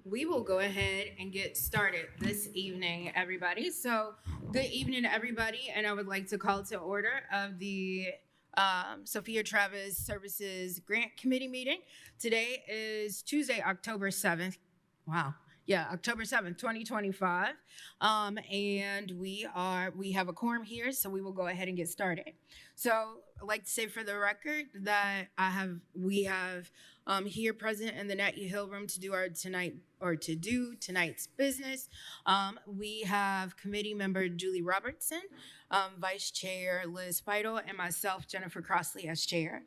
we will go ahead and get started this evening, everybody. So, good evening, everybody. And I would like to call to order of the Sophia Travis Services Grant Committee meeting. Today is Tuesday, October 7th. Wow. Yeah, October 7th, 2025. And we have a quorum here, so we will go ahead and get started. So I'd like to say for the record that we have here present in the Natty Hill room to do tonight's business. We have committee member Julie Robertson, Vice Chair Liz Feidel, and myself, Jennifer Crossley, as chair.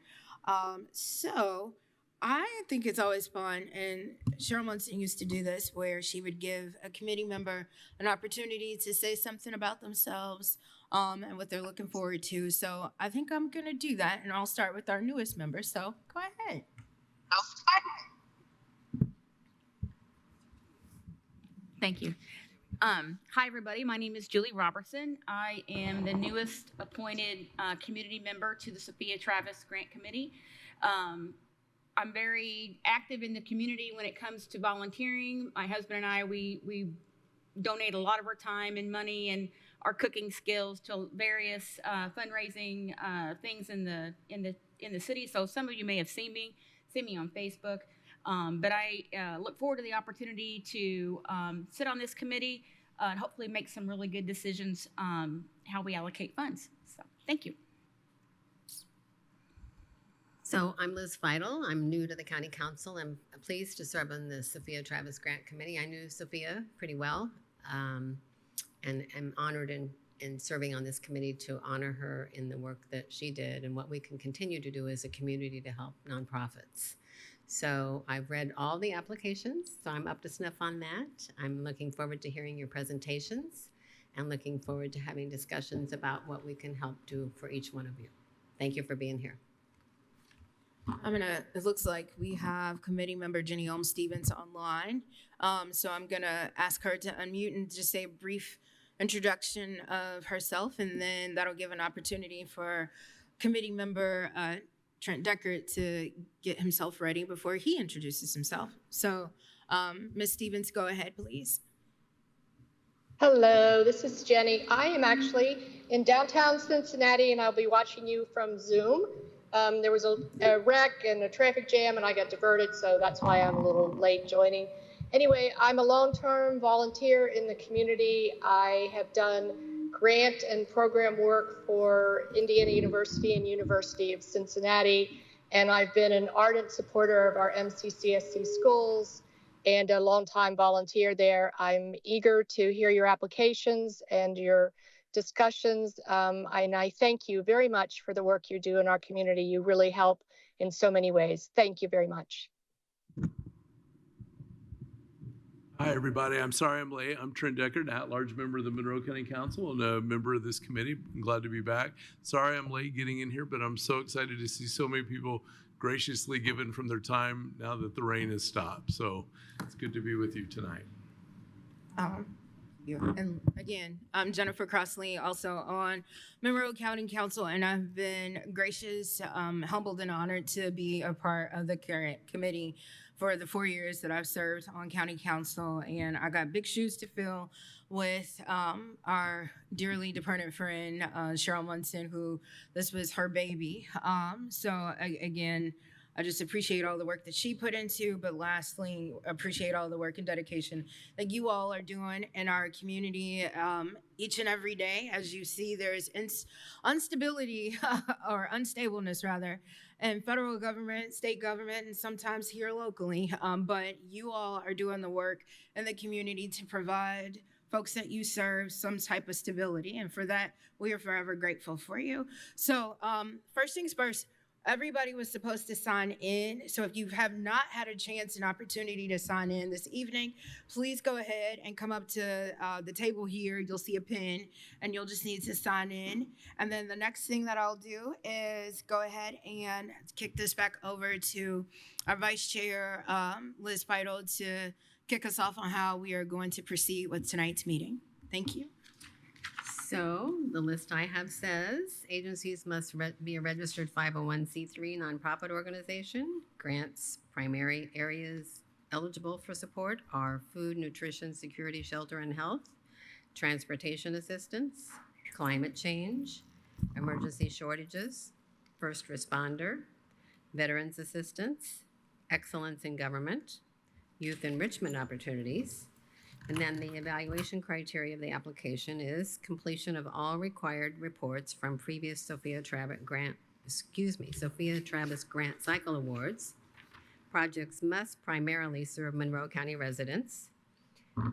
So I think it's always fun, and Cheryl Munson used to do this, where she would give a committee member an opportunity to say something about themselves and what they're looking forward to. So I think I'm going to do that, and I'll start with our newest member. So go ahead. Thank you. Hi, everybody. My name is Julie Robertson. I am the newest appointed community member to the Sophia Travis Grant Committee. I'm very active in the community when it comes to volunteering. My husband and I, we donate a lot of our time and money and our cooking skills to various fundraising things in the city. So some of you may have seen me on Facebook. But I look forward to the opportunity to sit on this committee and hopefully make some really good decisions how we allocate funds. So thank you. So I'm Liz Feidel. I'm new to the County Council. I'm pleased to serve on the Sophia Travis Grant Committee. I knew Sophia pretty well and am honored in serving on this committee to honor her in the work that she did and what we can continue to do as a community to help nonprofits. So I've read all the applications, so I'm up to snuff on that. I'm looking forward to hearing your presentations and looking forward to having discussions about what we can help do for each one of you. Thank you for being here. It looks like we have committee member Jenny Stevens online. So I'm gonna ask her to unmute and just say a brief introduction of herself, and then that'll give an opportunity for committee member Trent Deckert to get himself ready before he introduces himself. So Ms. Stevens, go ahead, please. Hello, this is Jenny. I am actually in downtown Cincinnati, and I'll be watching you from Zoom. There was a wreck and a traffic jam, and I got diverted, so that's why I'm a little late joining. Anyway, I'm a long-term volunteer in the community. I have done grant and program work for Indiana University and University of Cincinnati, and I've been an ardent supporter of our MCCSC schools and a longtime volunteer there. I'm eager to hear your applications and your discussions, and I thank you very much for the work you do in our community. You really help in so many ways. Thank you very much. Hi, everybody. I'm sorry I'm late. I'm Trent Deckert, an at-large member of the Monroe County Council and a member of this committee. I'm glad to be back. Sorry I'm late getting in here, but I'm so excited to see so many people graciously given from their time now that the rain has stopped. So it's good to be with you tonight. And again, I'm Jennifer Crossley, also on Monroe County Council, and I've been gracious, humbled, and honored to be a part of the current committee for the 4 years that I've served on County Council. And I got big shoes to fill with our dearly departed friend, Cheryl Munson, who this was her baby. Again, I just appreciate all the work that she put into, but lastly, appreciate all the work and dedication that you all are doing in our community each and every day. As you see, there's instability or unstableness rather in federal government, state government, and sometimes here locally. But you all are doing the work in the community to provide folks that you serve some type of stability. And for that, we are forever grateful for you. So first things first, everybody was supposed to sign in. So if you have not had a chance and opportunity to sign in this evening, please go ahead and come up to the table here. You'll see a pin and you'll just need to sign in. And then the next thing that I'll do is go ahead and kick this back over to our Vice Chair, Liz Feidel, to kick us off on how we are going to proceed with tonight's meeting. Thank you. So the list I have says agencies must be a registered 501c3 nonprofit organization. Grants primary areas Eligible for support are food, nutrition, security, shelter, and health, transportation assistance, climate change, emergency shortages, first responder, veterans assistance, excellence in government, youth enrichment opportunities. And then the evaluation criteria of the application is completion of all required reports from previous Sophia Travis grant cycle awards. Projects must primarily serve Monroe County residents.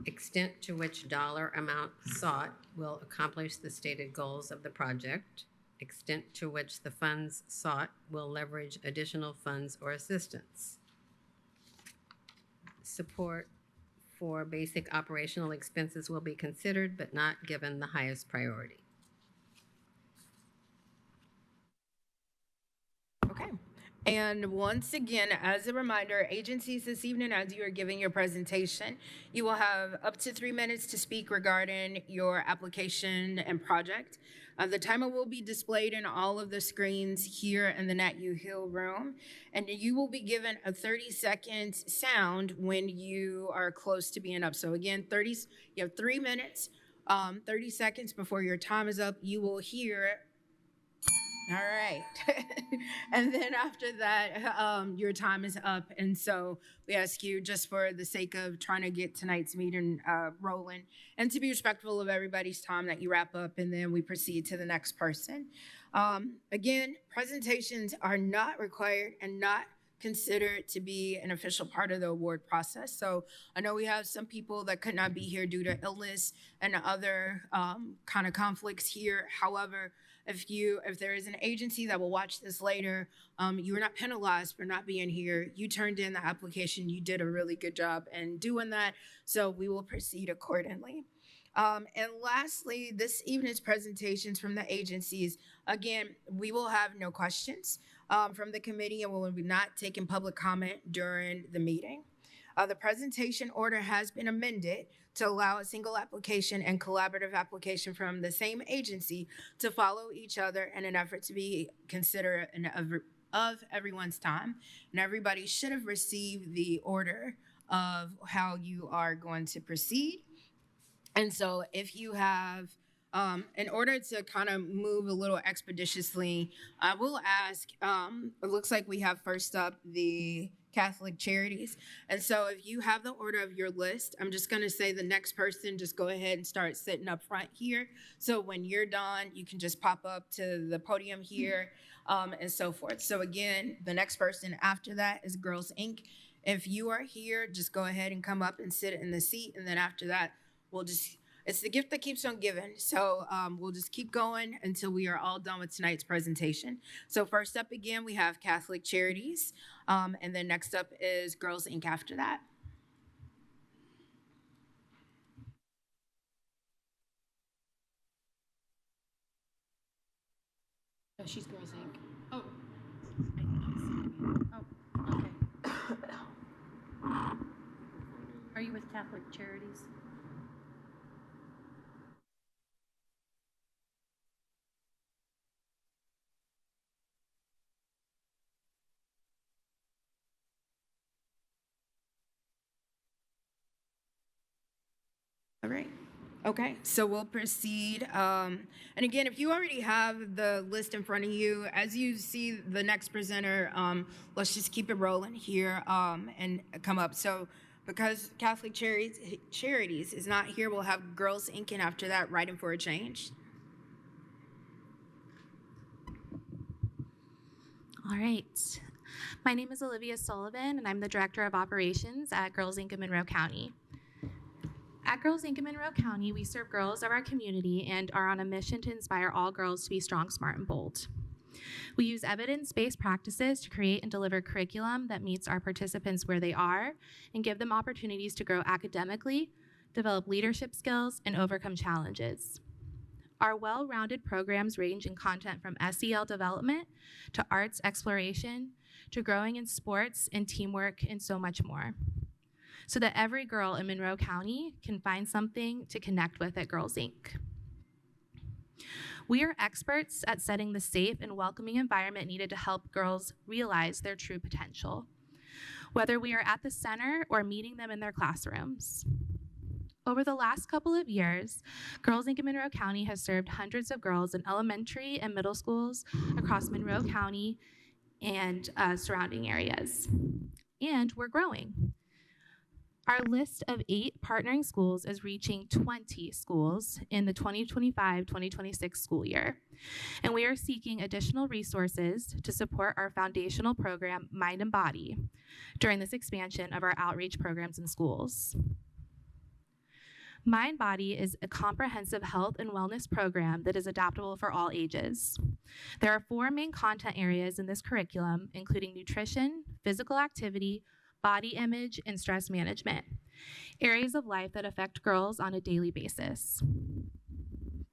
Extent to which dollar amount sought will accomplish the stated goals of the project. Extent to which the funds sought will leverage additional funds or assistance. Support for basic operational expenses will be considered but not given the highest priority. Okay. And once again, as a reminder, agencies this evening, as you are giving your presentation, you will have up to 3 minutes to speak regarding your application and project. The timer will be displayed in all of the screens here in the Nat U Hill room, and you will be given a 30-second sound when you are close to being up. So again, you have 3 minutes, 30 seconds before your time is up. You will hear. All right. And then after that, your time is up. And so we ask you, just for the sake of trying to get tonight's meeting rolling, and to be respectful of everybody's time, that you wrap up and then we proceed to the next person. Again, presentations are not required and not considered to be an official part of the award process. So I know we have some people that could not be here due to illness and other kind of conflicts here. However, if there is an agency that will watch this later, you are not penalized for not being here. You turned in the application. You did a really good job in doing that. So we will proceed accordingly. And lastly, this evening's presentations from the agencies, again, we will have no questions from the committee, and we will be not taking public comment during the meeting. The presentation order has been amended to allow a single application and collaborative application from the same agency to follow each other in an effort to be considerate of everyone's time. And everybody should have received the order of how you are going to proceed. And so if you have, in order to kind of move a little expeditiously, I will ask, it looks like we have first up the Catholic Charities. And so if you have the order of your list, I'm just going to say the next person, just go ahead and start sitting up front here. So when you're done, you can just pop up to the podium here and so forth. So again, the next person after that is Girls Inc. If you are here, just go ahead and come up and sit in the seat. And then after that, it's the gift that keeps on giving. So we'll just keep going until we are all done with tonight's presentation. So first up again, we have Catholic Charities. And then next up is Girls Inc. after that. Oh, she's Girls Inc. Oh. Oh, okay. Are you with Catholic Charities? All right. Okay, so we'll proceed. And again, if you already have the list in front of you, as you see the next presenter, let's just keep it rolling here and come up. So because Catholic Charities is not here, we'll have Girls Inc. and after that, Writing for a Change. All right. My name is Olivia Sullivan, and I'm the Director of Operations at Girls Inc. in Monroe County. At Girls Inc. in Monroe County, we serve girls of our community and are on a mission to inspire all girls to be strong, smart, and bold. We use evidence-based practices to create and deliver curriculum that meets our participants where they are and give them opportunities to grow academically, develop leadership skills, and overcome challenges. Our well-rounded programs range in content from SEL development to arts exploration to growing in sports and teamwork and so much more, so that every girl in Monroe County can find something to connect with at Girls Inc. We are experts at setting the safe and welcoming environment needed to help girls realize their true potential. whether we are at the center or meeting them in their classrooms. Over the last couple of years, Girls Inc. Monroe County has served hundreds of girls in elementary and middle schools across Monroe County and surrounding areas. And we're growing. Our list of 8 partnering schools is reaching 20 schools in the 2025-2026 school year. And we are seeking additional resources to support our foundational program, Mind and Body, during this expansion of our outreach programs in schools. Mind Body is a comprehensive health and wellness program that is adaptable for all ages. There are 4 main content areas in this curriculum, including nutrition, physical activity, body image, and stress management, areas of life that affect girls on a daily basis.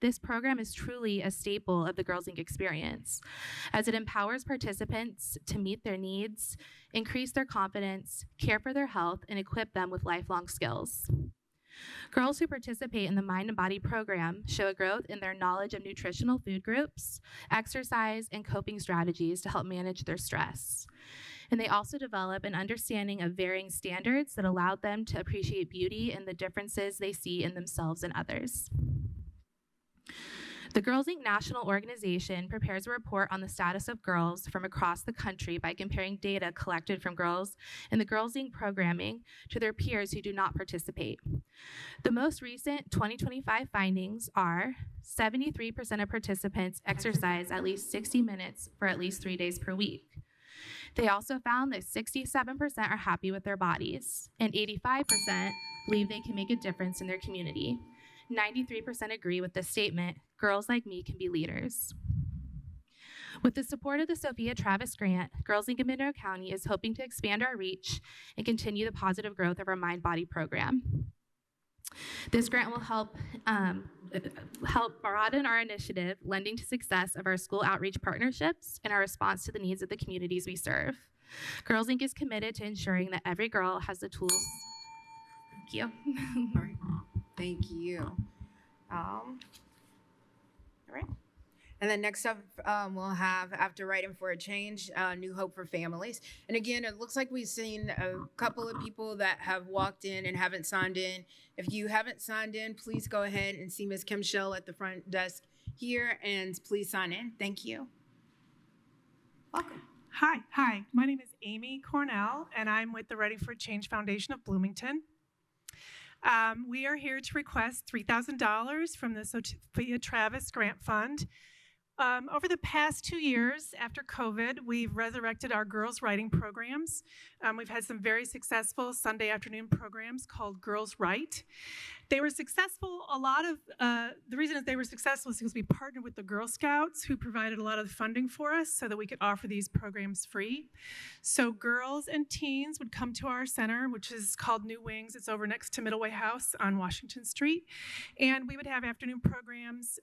This program is truly a staple of the Girls Inc. experience, as it empowers participants to meet their needs, increase their confidence, care for their health, and equip them with lifelong skills. Girls who participate in the Mind and Body program show a growth in their knowledge of nutritional food groups, exercise, and coping strategies to help manage their stress. And they also develop an understanding of varying standards that allow them to appreciate beauty and the differences they see in themselves and others. The Girls Inc. National Organization prepares a report on the status of girls from across the country by comparing data collected from girls in the Girls Inc. programming to their peers who do not participate. The most recent 2025 findings are 73% of participants exercise at least 60 minutes for at least 3 days per week. They also found that 67% are happy with their bodies, and 85% believe they can make a difference in their community. 93% agree with this statement: girls like me can be leaders. With the support of the Sophia Travis Grant, Girls Inc. Monroe County is hoping to expand our reach and continue the positive growth of our Mind Body program. This grant will help broaden our initiative, lending to success of our school outreach partnerships and our response to the needs of the communities we serve. Girls Inc. is committed to ensuring that every girl has the tools. Thank you. All right. Thank you. All right. And then next up, we'll have, after Writing for a Change, New Hope for Families. And again, it looks like we've seen a couple of people that have walked in and haven't signed in. If you haven't signed in, please go ahead and see Ms. Kim Shell at the front desk here, and please sign in. Thank you. Welcome. Hi. My name is Amy Cornell, and I'm with the Ready for a Change Foundation of Bloomington. We are here to request $3,000 from the Sophia Travis Grant Fund. Over the past 2 years after COVID, we've resurrected our girls' writing programs. We've had some very successful Sunday afternoon programs called Girls Write. They were successful. The reason that they were successful is because we partnered with the Girl Scouts, who provided a lot of the funding for us so that we could offer these programs free. So girls and teens would come to our center, which is called New Wings. It's over next to Middleway House on Washington Street. And we would have afternoon programs,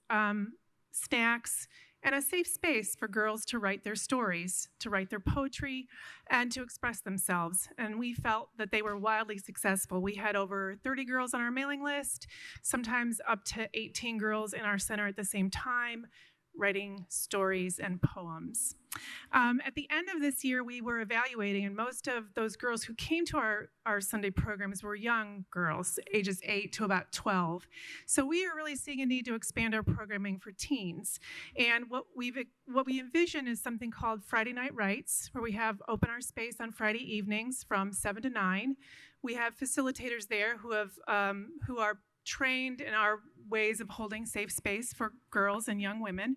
snacks, and a safe space for girls to write their stories, to write their poetry, and to express themselves. And we felt that they were wildly successful. We had over 30 girls on our mailing list, sometimes up to 18 girls in our center at the same time, writing stories and poems. At the end of this year, we were evaluating, and most of those girls who came to our Sunday programs were young girls, ages 8 to about 12. So we are really seeing a need to expand our programming for teens. And what we envision is something called Friday Night Writes, where we have open our space on Friday evenings from 7 to 9. We have facilitators there who are trained in our ways of holding safe space for girls and young women.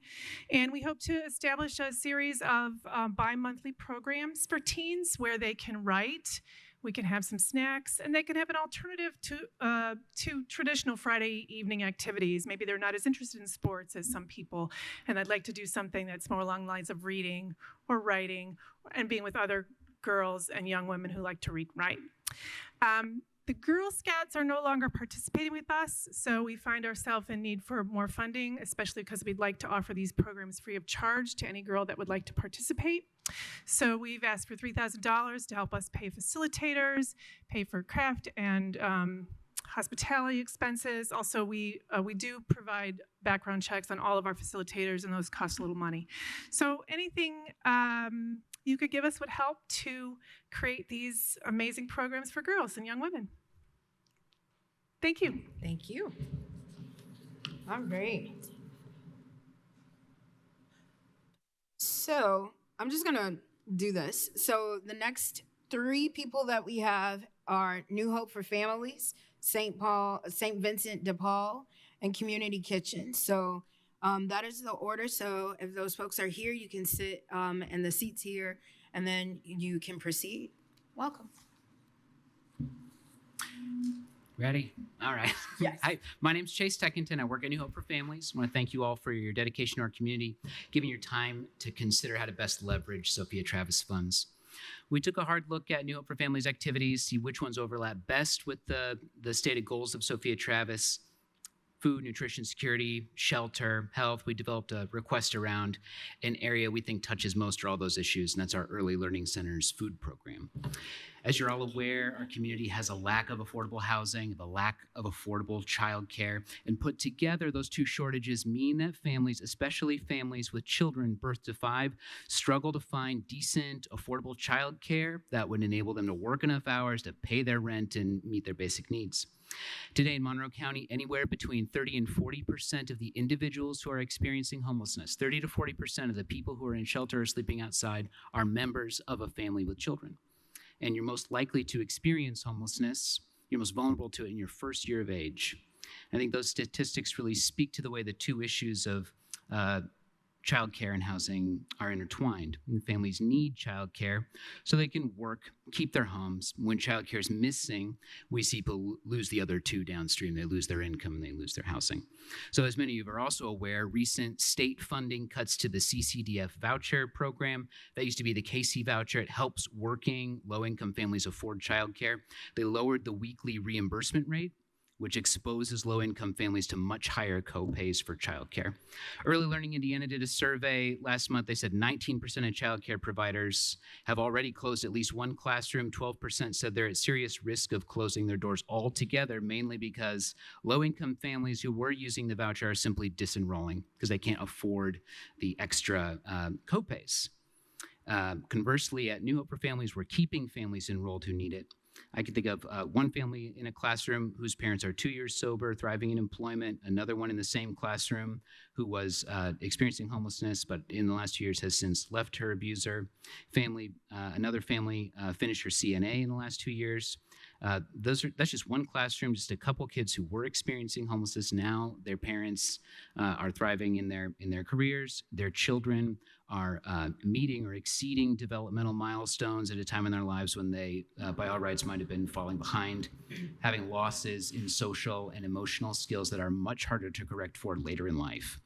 And we hope to establish a series of bi-monthly programs for teens where they can write, we can have some snacks, and they can have an alternative to traditional Friday evening activities. Maybe they're not as interested in sports as some people, and I'd like to do something that's more along the lines of reading or writing and being with other girls and young women who like to read and write. The Girl Scouts are no longer participating with us, so we find ourselves in need for more funding, especially because we'd like to offer these programs free of charge to any girl that would like to participate. So we've asked for $3,000 to help us pay facilitators, pay for craft and hospitality expenses. Also, we do provide background checks on all of our facilitators, and those cost a little money. So anything you could give us would help to create these amazing programs for girls and young women. Thank you. Thank you. All right. So I'm just gonna do this. So the next three people that we have are New Hope for Families, St. Vincent de Paul, and Community Kitchen. So that is the order. So if those folks are here, you can sit in the seats here, and then you can proceed. Welcome. Ready? All right. Yes. Hi, my name's Chase Teckington. I work at New Hope for Families. I want to thank you all for your dedication to our community, giving your time to consider how to best leverage Sophia Travis funds. We took a hard look at New Hope for Families activities, see which ones overlap best with the stated goals of Sophia Travis: food, nutrition, security, shelter, health. We developed a request around an area we think touches most of all those issues, and that's our Early Learning Center's food program. As you're all aware, our community has a lack of affordable housing, the lack of affordable childcare, and put together, those two shortages mean that families, especially families with children birth to 5, struggle to find decent, affordable childcare that would enable them to work enough hours to pay their rent and meet their basic needs. Today in Monroe County, anywhere between 30 and 40% of the individuals who are experiencing homelessness, 30 to 40% of the people who are in shelter or sleeping outside, are members of a family with children. And you're most likely to experience homelessness, you're most vulnerable to it in your first year of age. I think those statistics really speak to the way the two issues of childcare and housing are intertwined. And families need childcare so they can work, keep their homes. When childcare is missing, we see people lose the other two downstream. They lose their income and they lose their housing. So as many of you are also aware, recent state funding cuts to the CCDF voucher program. That used to be the KC voucher. It helps working low-income families afford childcare. They lowered the weekly reimbursement rate, which exposes low-income families to much higher co-pays for childcare. Early Learning Indiana did a survey last month. They said 19% of childcare providers have already closed at least one classroom. 12% said they're at serious risk of closing their doors altogether, mainly because low-income families who were using the voucher are simply disenrolling because they can't afford the extra co-pays. Conversely, at New Hope for Families, we're keeping families enrolled who need it. I can think of one family in a classroom whose parents are 2 years sober, thriving in employment, another one in the same classroom who was experiencing homelessness, but in the last 2 years has since left her abuser. Another family finished her CNA in the last 2 years. That's just one classroom, just a couple kids who were experiencing homelessness. Now their parents are thriving in their careers. Their children are meeting or exceeding developmental milestones at a time in their lives when they, by all rights, might have been falling behind, having losses in social and emotional skills that are much harder to correct for later in life.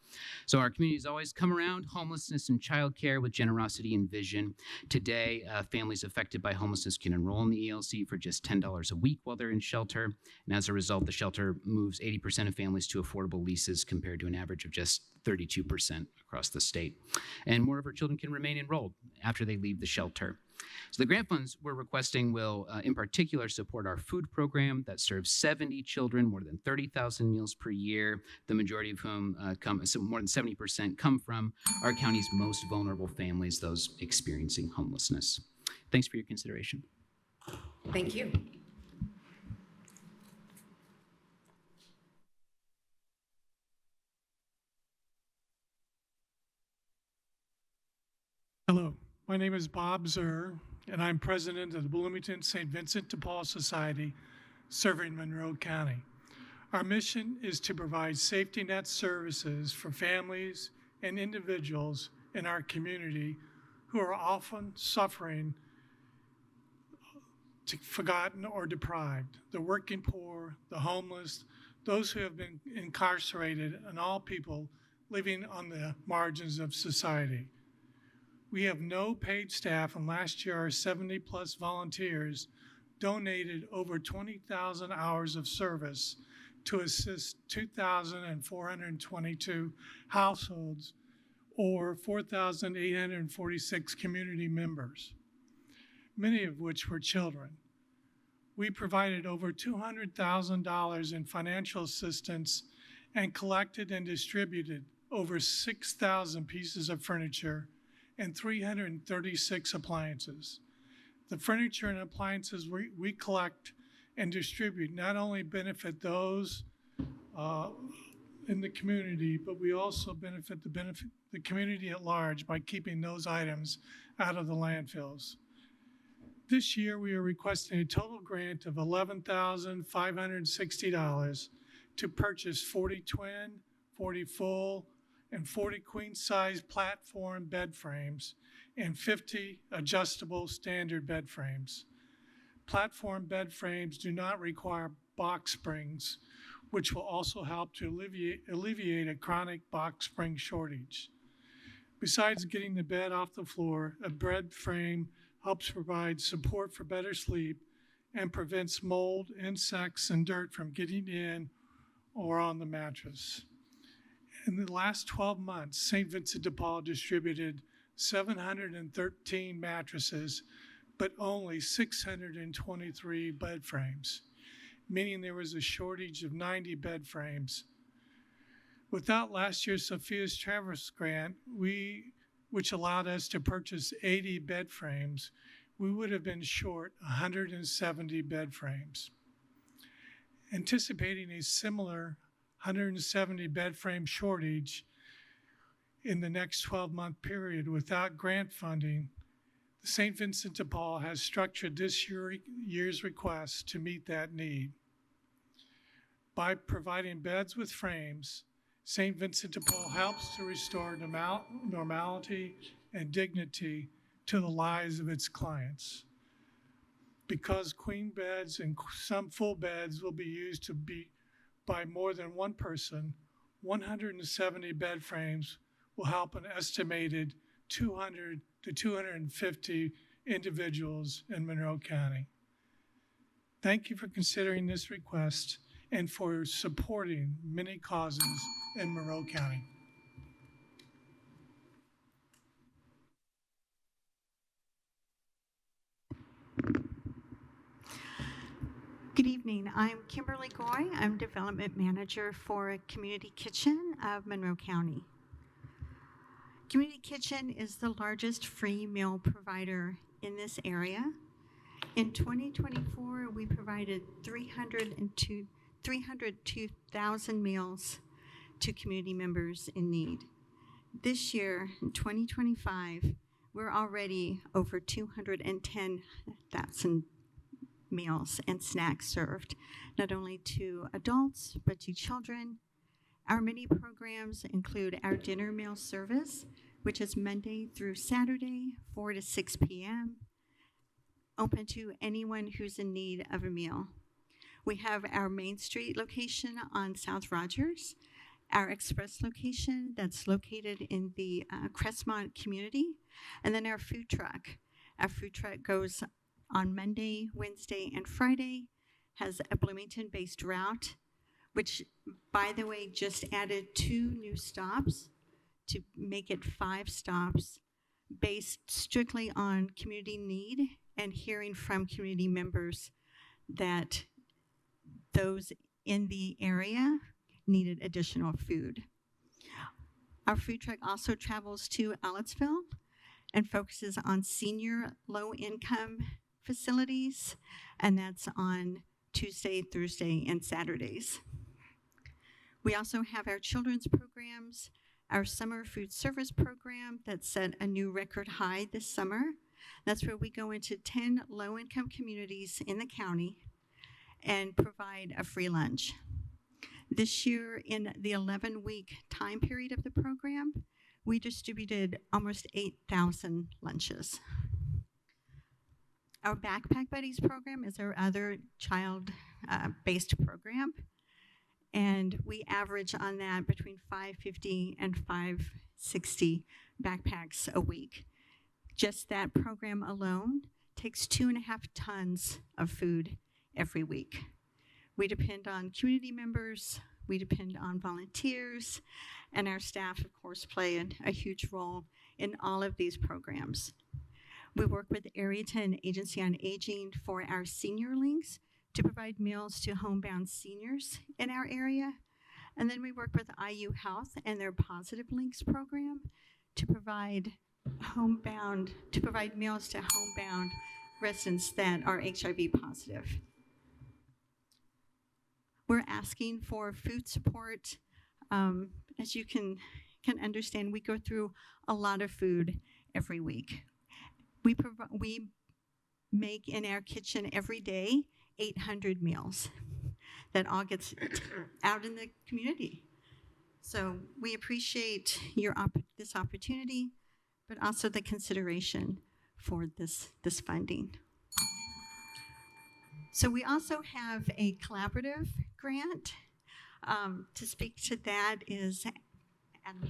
So our community has always come around homelessness and childcare with generosity and vision. Today, families affected by homelessness can enroll in the ELC for just $10 a week while they're in shelter. And as a result, the shelter moves 80% of families to affordable leases compared to an average of just 32% across the state. And more of our children can remain enrolled after they leave the shelter. So the grant funds we're requesting will, in particular, support our food program that serves 70 children, more than 30,000 meals per year, the majority of whom more than 70% come from our county's most vulnerable families, those experiencing homelessness. Thanks for your consideration. Thank you. Hello, my name is Bob Zur, and I'm president of the Bloomington St. Vincent de Paul Society, serving Monroe County. Our mission is to provide safety net services for families and individuals in our community who are often suffering, forgotten or deprived, the working poor, the homeless, those who have been incarcerated, and all people living on the margins of society. We have no paid staff, and last year our 70-plus volunteers donated over 20,000 hours of service to assist 2,422 households, or 4,846 community members, many of which were children. We provided over $200,000 in financial assistance and collected and distributed over 6,000 pieces of furniture and 336 appliances. The furniture and appliances we collect and distribute not only benefit those in the community, but we also benefit the community at large by keeping those items out of the landfills. This year, we are requesting a total grant of $11,560 to purchase 40 twin, 40 full, and 40 queen-size platform bed frames and 50 adjustable standard bed frames. Platform bed frames do not require box springs, which will also help to alleviate a chronic box spring shortage. Besides getting the bed off the floor, a bed frame helps provide support for better sleep and prevents mold, insects, and dirt from getting in or on the mattress. In the last 12 months, St. Vincent de Paul distributed 713 mattresses, but only 623 bed frames, meaning there was a shortage of 90 bed frames. Without last year's Sophia's Traverse grant, which allowed us to purchase 80 bed frames, we would have been short 170 bed frames. Anticipating a similar 170 bed frame shortage in the next 12-month period without grant funding, St. Vincent de Paul has structured this year's request to meet that need. By providing beds with frames, St. Vincent de Paul helps to restore normality and dignity to the lives of its clients. Because queen beds and some full beds will be used by more than one person, 170 bed frames will help an estimated 200 to 250 individuals in Monroe County. Thank you for considering this request and for supporting many causes in Monroe County. Good evening. I'm Kimberly Goy. I'm Development Manager for Community Kitchen of Monroe County. Community Kitchen is the largest free meal provider in this area. In 2024, we provided 302,000 meals to community members in need. This year, in 2025, we're already over 210,000 meals and snacks served, not only to adults, but to children. Our many programs include our dinner meal service, which is Monday through Saturday, 4 to 6 p.m., open to anyone who's in need of a meal. We have our Main Street location on South Rogers, our Express location that's located in the Crestmont community, and then our food truck. Our food truck goes on Monday, Wednesday, and Friday, has a Bloomington-based route, which, by the way, just added 2 new stops to make it 5 stops based strictly on community need and hearing from community members that those in the area needed additional food. Our food truck also travels to Ellettsville and focuses on senior low-income facilities, and that's on Tuesday, Thursday, and Saturdays. We also have our children's programs, our summer food service program that set a new record high this summer. That's where we go into 10 low-income communities in the county and provide a free lunch. This year, in the 11-week time period of the program, we distributed almost 8,000 lunches. Our Backpack Buddies program is our other child-based program, and we average on that between 550 and 560 backpacks a week. Just that program alone takes 2.5 tons of food every week. We depend on community members, we depend on volunteers, and our staff, of course, play a huge role in all of these programs. We work with Arlington Agency on Aging for our senior links to provide meals to homebound seniors in our area. And then we work with IU Health and their Positive Links program to provide to provide meals to homebound residents that are HIV positive. We're asking for food support. As you can understand, we go through a lot of food every week. We make in our kitchen every day 800 meals that all gets out in the community. So we appreciate this opportunity, but also the consideration for this funding. So we also have a collaborative grant. To speak to that is Adam.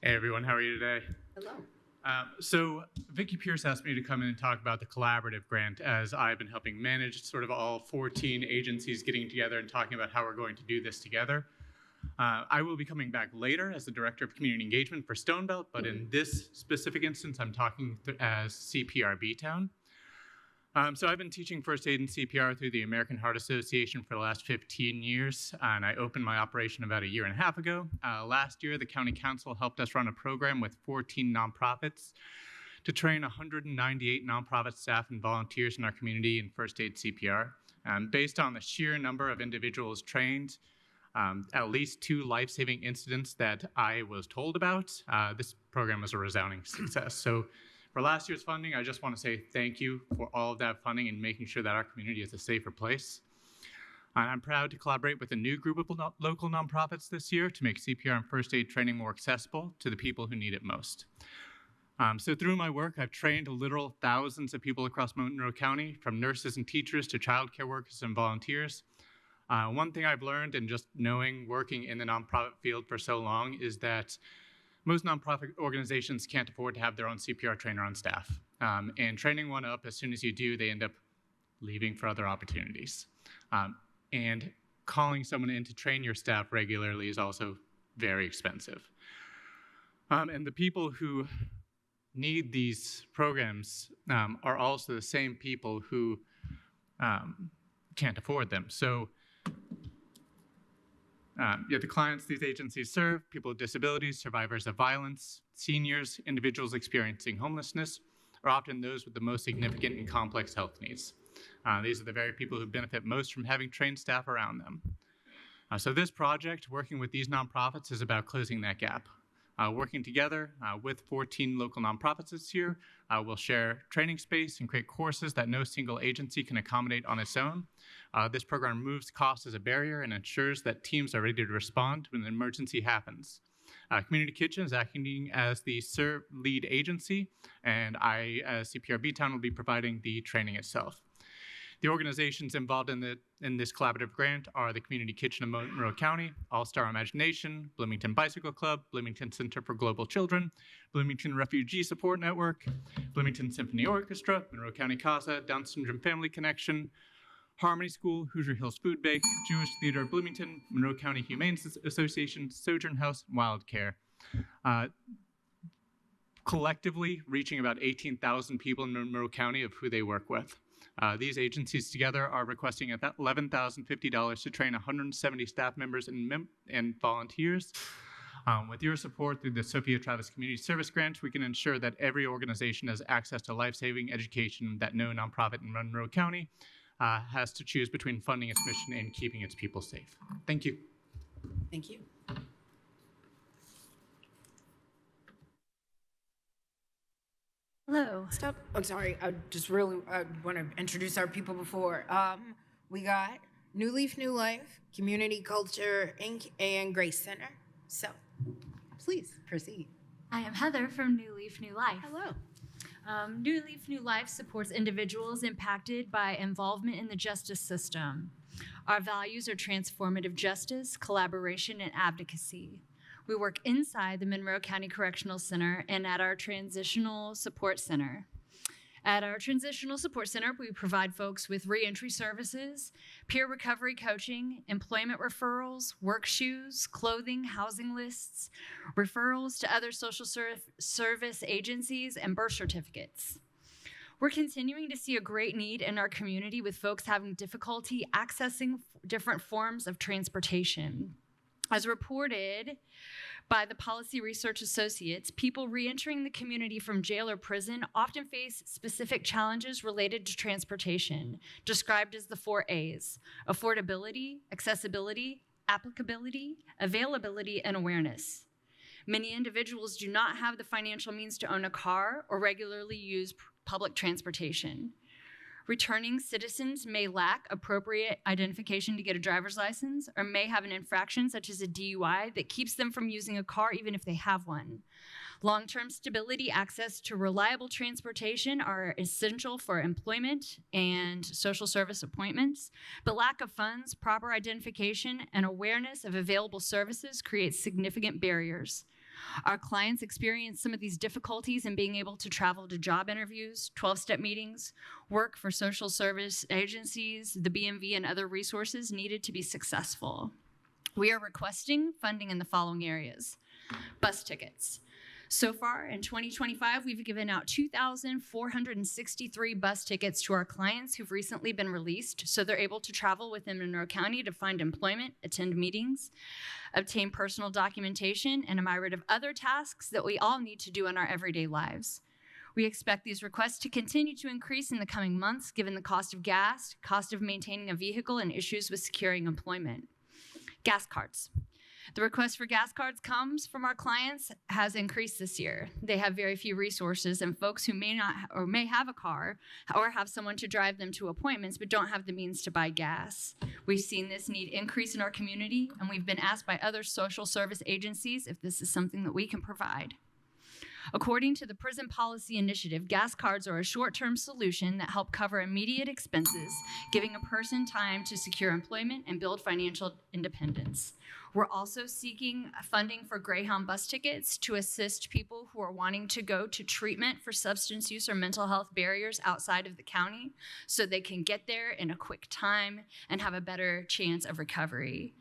Hey everyone, how are you today? Hello. So Vicki Pierce asked me to come in and talk about the collaborative grant, as I've been helping manage sort of all 14 agencies getting together and talking about how we're going to do this together. I will be coming back later as the Director of Community Engagement for Stonebelt, but in this specific instance, I'm talking as CPR B-Town. So I've been teaching first aid and CPR through the American Heart Association for the last 15 years, and I opened my operation about a year and a half ago. Last year, the County Council helped us run a program with 14 nonprofits to train 198 nonprofit staff and volunteers in our community in first aid CPR. Based on the sheer number of individuals trained, at least 2 life-saving incidents that I was told about, this program was a resounding success. So for last year's funding, I just want to say thank you for all of that funding and making sure that our community is a safer place. I'm proud to collaborate with a new group of local nonprofits this year to make CPR and first aid training more accessible to the people who need it most. So through my work, I've trained literal thousands of people across Monroe County, from nurses and teachers to childcare workers and volunteers. One thing I've learned in just working in the nonprofit field for so long is that most nonprofit organizations can't afford to have their own CPR trainer on staff. And training one up, as soon as you do, they end up leaving for other opportunities. And calling someone in to train your staff regularly is also very expensive. And the people who need these programs are also the same people who can't afford them. So yet the clients these agencies serve, people with disabilities, survivors of violence, seniors, individuals experiencing homelessness, are often those with the most significant and complex health needs. These are the very people who benefit most from having trained staff around them. So this project, working with these nonprofits, is about closing that gap. Working together with 14 local nonprofits this year, we'll share training space and create courses that no single agency can accommodate on its own. This program removes cost as a barrier and ensures that teams are ready to respond when an emergency happens. Community Kitchen is acting as the lead agency, and I, as CPR B-Town, will be providing the training itself. The organizations involved in this collaborative grant are the Community Kitchen of Monroe County, All-Star Imagination, Bloomington Bicycle Club, Bloomington Center for Global Children, Bloomington Refugee Support Network, Bloomington Symphony Orchestra, Monroe County CASA, Down Syndrome Family Connection, Harmony School, Hoosier Hills Food Bank, Jewish Theater of Bloomington, Monroe County Humane Association, Sojourn House, Wild Care. Collectively reaching about 18,000 people in Monroe County of who they work with. These agencies together are requesting $11,050 to train 170 staff members and volunteers. With your support through the Sophia Travis Community Service Grant, we can ensure that every organization has access to life-saving education that no nonprofit in Monroe County has to choose between funding its mission and keeping its people safe. Thank you. Thank you. Hello. Stop. I'm sorry. I want to introduce our people before. We got New Leaf, New Life, Community Culture Inc., and Grace Center. So, please proceed. I am Heather from New Leaf, New Life. Hello. New Leaf, New Life supports individuals impacted by involvement in the justice system. Our values are transformative justice, collaboration, and advocacy. We work inside the Monroe County Correctional Center and at our Transitional Support Center. At our Transitional Support Center, we provide folks with reentry services, peer recovery coaching, employment referrals, work shoes, clothing, housing lists, referrals to other social service agencies, and birth certificates. We're continuing to see a great need in our community with folks having difficulty accessing different forms of transportation. As reported by the Policy Research Associates, people reentering the community from jail or prison often face specific challenges related to transportation, described as the 4 A's: affordability, accessibility, applicability, availability, and awareness. Many individuals do not have the financial means to own a car or regularly use public transportation. Returning citizens may lack appropriate identification to get a driver's license, or may have an infraction such as a DUI that keeps them from using a car even if they have one. Long-term stability, access to reliable transportation are essential for employment and social service appointments, but lack of funds, proper identification, and awareness of available services creates significant barriers. Our clients experience some of these difficulties in being able to travel to job interviews, 12-step meetings, work for social service agencies, the BMV, and other resources needed to be successful. We are requesting funding in the following areas: bus tickets. So far in 2025, we've given out 2,463 bus tickets to our clients who've recently been released, so they're able to travel within Monroe County to find employment, attend meetings, obtain personal documentation, and a myriad of other tasks that we all need to do in our everyday lives. We expect these requests to continue to increase in the coming months, given the cost of gas, cost of maintaining a vehicle, and issues with securing employment. Gas cards. The request for gas cards comes from our clients has increased this year. They have very few resources, and folks who may not or may have a car or have someone to drive them to appointments but don't have the means to buy gas. We've seen this need increase in our community, and we've been asked by other social service agencies if this is something that we can provide. According to the Prison Policy Initiative, gas cards are a short-term solution that help cover immediate expenses, giving a person time to secure employment and build financial independence. We're also seeking funding for Greyhound bus tickets to assist people who are wanting to go to treatment for substance use or mental health barriers outside of the county so they can get there in a quick time and have a better chance of recovery.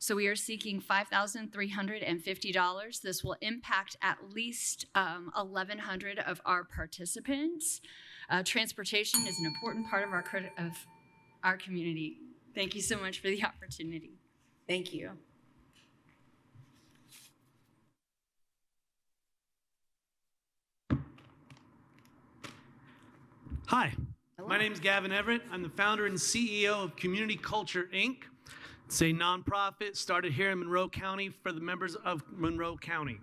So we are seeking $5,350. This will impact at least 1,100 of our participants. Transportation is an important part of our community. Thank you so much for the opportunity. Thank you. Hi, my name is Gavin Everett. I'm the founder and CEO of Community Culture, Inc. It's a nonprofit started here in Monroe County for the members of Monroe County.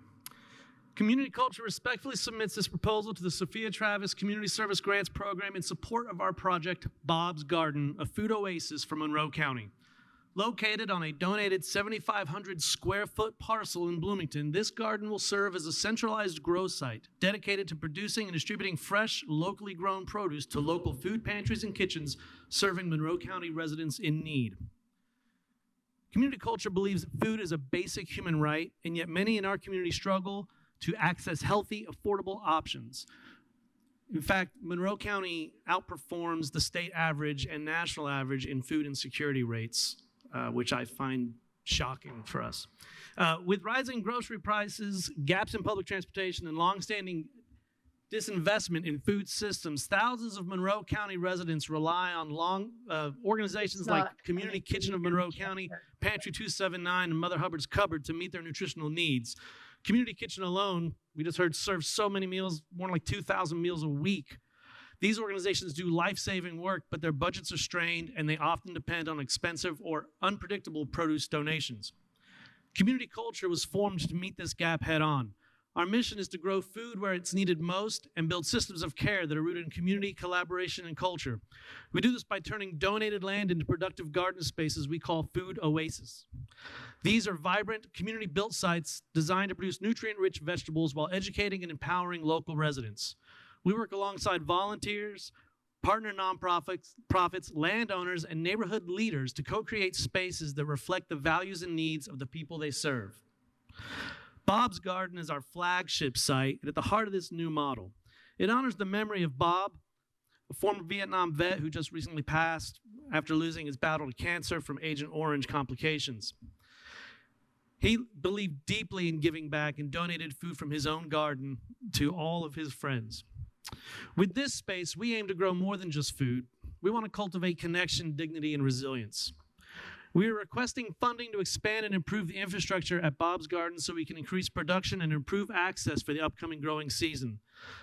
Community Culture respectfully submits this proposal to the Sophia Travis Community Service Grants Program in support of our project, Bob's Garden, a food oasis for Monroe County. Located on a donated 7,500 square foot parcel in Bloomington, this garden will serve as a centralized grow site dedicated to producing and distributing fresh, locally grown produce to local food pantries and kitchens serving Monroe County residents in need. Community Culture believes that food is a basic human right, and yet many in our community struggle to access healthy, affordable options. In fact, Monroe County outperforms the state average and national average in food insecurity rates, which I find shocking for us. With rising grocery prices, gaps in public transportation, and longstanding disinvestment in food systems, thousands of Monroe County residents rely on organizations like Community Kitchen of Monroe County, Pantry 279, and Mother Hubbard's Cupboard to meet their nutritional needs. Community Kitchen alone, we just heard, serves so many meals, more than like 2,000 meals a week. These organizations do life-saving work, but their budgets are strained, and they often depend on expensive or unpredictable produce donations. Community Culture was formed to meet this gap head-on. Our mission is to grow food where it's needed most and build systems of care that are rooted in community, collaboration, and culture. We do this by turning donated land into productive garden spaces we call food oases. These are vibrant, community-built sites designed to produce nutrient-rich vegetables while educating and empowering local residents. We work alongside volunteers, partner nonprofits, landowners, and neighborhood leaders to co-create spaces that reflect the values and needs of the people they serve. Bob's Garden is our flagship site, and at the heart of this new model. It honors the memory of Bob, a former Vietnam vet who just recently passed after losing his battle to cancer from Agent Orange complications. He believed deeply in giving back and donated food from his own garden to all of his friends. With this space, we aim to grow more than just food. We want to cultivate connection, dignity, and resilience. We are requesting funding to expand and improve the infrastructure at Bob's Garden so we can increase production and improve access for the upcoming growing season.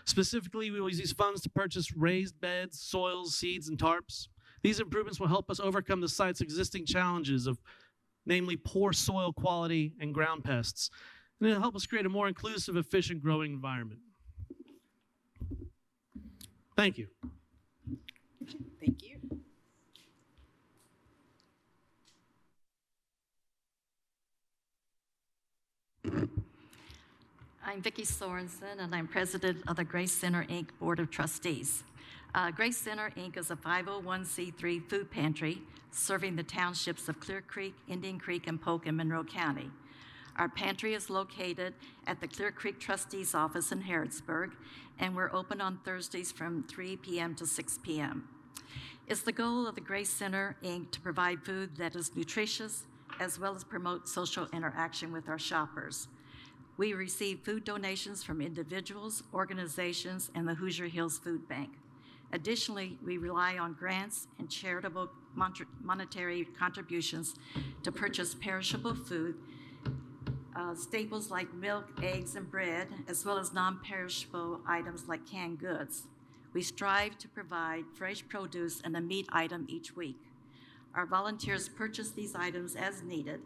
Specifically, we will use these funds to purchase raised beds, soils, seeds, and tarps. These improvements will help us overcome the site's existing challenges of namely poor soil quality and ground pests. And it'll help us create a more inclusive, efficient growing environment. Thank you. Thank you. I'm Vicki Sorensen, and I'm president of the Grace Center, Inc. Board of Trustees. Grace Center, Inc. is a 501c3 food pantry serving the townships of Clear Creek, Indian Creek, and Polk in Monroe County. Our pantry is located at the Clear Creek Trustees Office in Harrodsburg, and we're open on Thursdays from 3 p.m. to 6 p.m. It's the goal of the Grace Center, Inc. to provide food that is nutritious, as well as promote social interaction with our shoppers. We receive food donations from individuals, organizations, and the Hoosier Hills Food Bank. Additionally, we rely on grants and charitable monetary contributions to purchase perishable food, staples like milk, eggs, and bread, as well as non-perishable items like canned goods. We strive to provide fresh produce and a meat item each week. Our volunteers purchase these items as needed.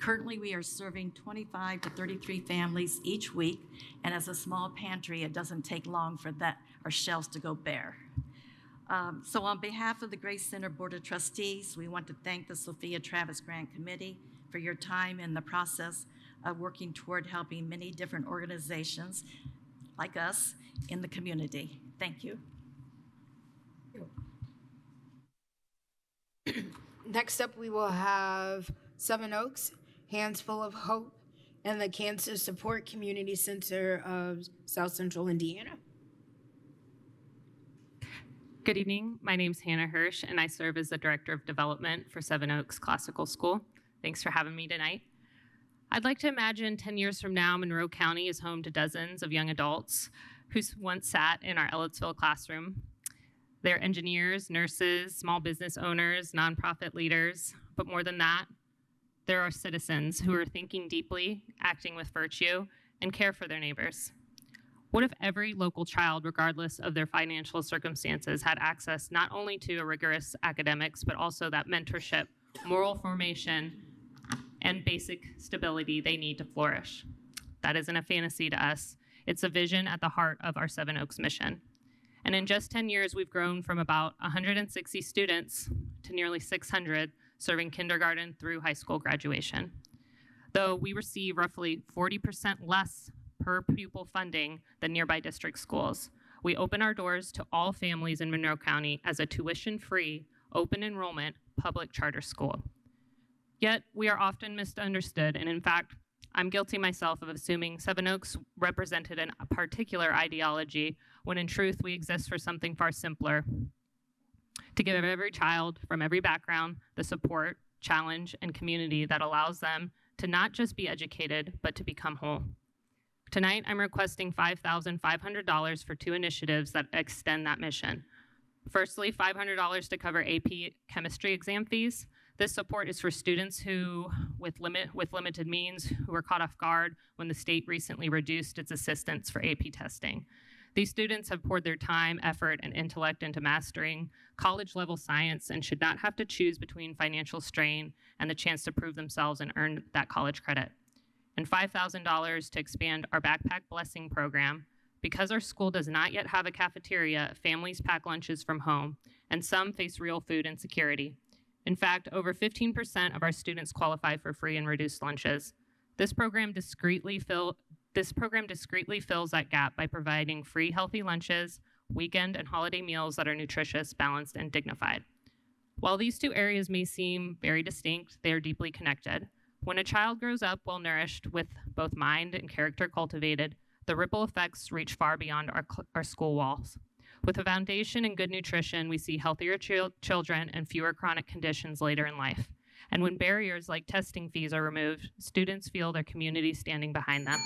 Currently, we are serving 25 to 33 families each week, and as a small pantry, it doesn't take long for our shelves to go bare. So on behalf of the Grace Center Board of Trustees, we want to thank the Sophia Travis Grant Committee for your time in the process of working toward helping many different organizations like us in the community. Thank you. Next up, we will have Seven Oaks, Hands Full of Hope, and the Cancer Support Community Center of South Central Indiana. Good evening. My name is Hannah Hirsch, and I serve as the Director of Development for Seven Oaks Classical School. Thanks for having me tonight. I'd like to imagine 10 years from now, Monroe County is home to dozens of young adults who once sat in our Ellettsville classroom. They're engineers, nurses, small business owners, nonprofit leaders, but more than that, there are citizens who are thinking deeply, acting with virtue, and care for their neighbors. What if every local child, regardless of their financial circumstances, had access not only to a rigorous academics, but also that mentorship, moral formation, and basic stability they need to flourish? That isn't a fantasy to us. It's a vision at the heart of our Seven Oaks mission. And in just 10 years, we've grown from about 160 students to nearly 600, serving kindergarten through high school graduation. Though we receive roughly 40% less per pupil funding than nearby district schools, we open our doors to all families in Monroe County as a tuition-free, open enrollment public charter school. Yet, we are often misunderstood, and in fact, I'm guilty myself of assuming Seven Oaks represented a particular ideology, when in truth we exist for something far simpler: to give every child from every background the support, challenge, and community that allows them to not just be educated, but to become whole. Tonight, I'm requesting $5,500 for two initiatives that extend that mission. Firstly, $500 to cover AP chemistry exam fees. This support is for students who, with limited means, who were caught off guard when the state recently reduced its assistance for AP testing. These students have poured their time, effort, and intellect into mastering college-level science and should not have to choose between financial strain and the chance to prove themselves and earn that college credit. And $5,000 to expand our Backpack Blessing program. Because our school does not yet have a cafeteria, families pack lunches from home, and some face real food insecurity. In fact, over 15% of our students qualify for free and reduced lunches. This program discreetly fills that gap by providing free healthy lunches, weekend and holiday meals that are nutritious, balanced, and dignified. While these two areas may seem very distinct, they are deeply connected. When a child grows up well-nourished with both mind and character cultivated, the ripple effects reach far beyond our school walls. With a foundation in good nutrition, we see healthier children and fewer chronic conditions later in life. And when barriers like testing fees are removed, students feel their community standing behind them,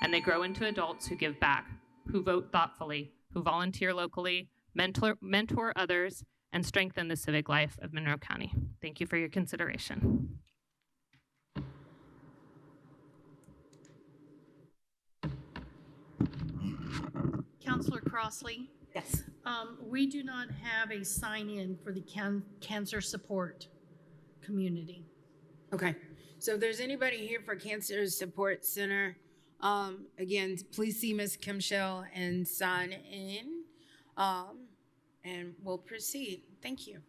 and they grow into adults who give back, who vote thoughtfully, who volunteer locally, mentor others, and strengthen the civic life of Monroe County. Thank you for your consideration. Counselor Crossley, Yes. we do not have a sign-in for the cancer support community. Okay. So if there's anybody here for Cancer Support Center, again, please see Ms. Kim Shell and sign in, and we'll proceed. Thank you.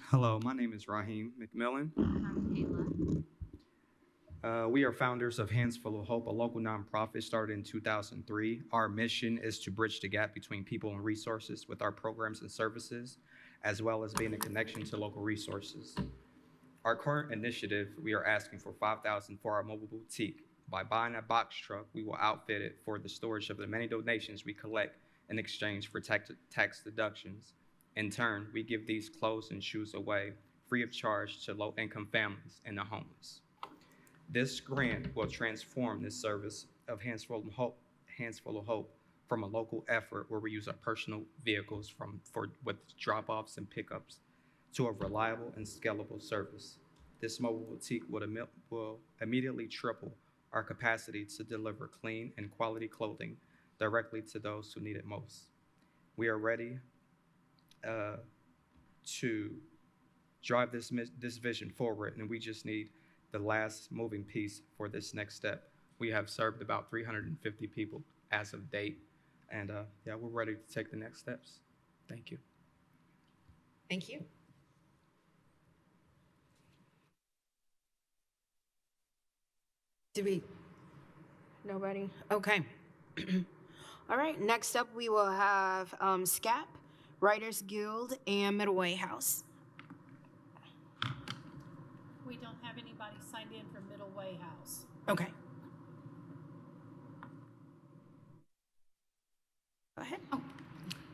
Hello, my name is Raheem McMillan. I'm Kayla. We are founders of Hands Full of Hope, a local nonprofit started in 2003. Our mission is to bridge the gap between people and resources with our programs and services, as well as being a connection to local resources. Our current initiative, we are asking for $5,000 for our mobile boutique. By buying a box truck, we will outfit it for the storage of the many donations we collect in exchange for tax deductions. In turn, we give these clothes and shoes away free of charge to low-income families and the homeless. This grant will transform this service of Hands Full of Hope from a local effort where we use our personal vehicles with drop-offs and pickups to a reliable and scalable service. This mobile boutique will immediately triple our capacity to deliver clean and quality clothing directly to those who need it most. We are ready to drive this vision forward, and we just need the last moving piece for this next step. We have served about 350 people as of date, and yeah, we're ready to take the next steps. Thank you. Thank you. Nobody? Okay. All right, next up we will have SCAP, Writers Guild, and Middle Way House. We don't have anybody signed in for Middle Way House. Okay. Go ahead.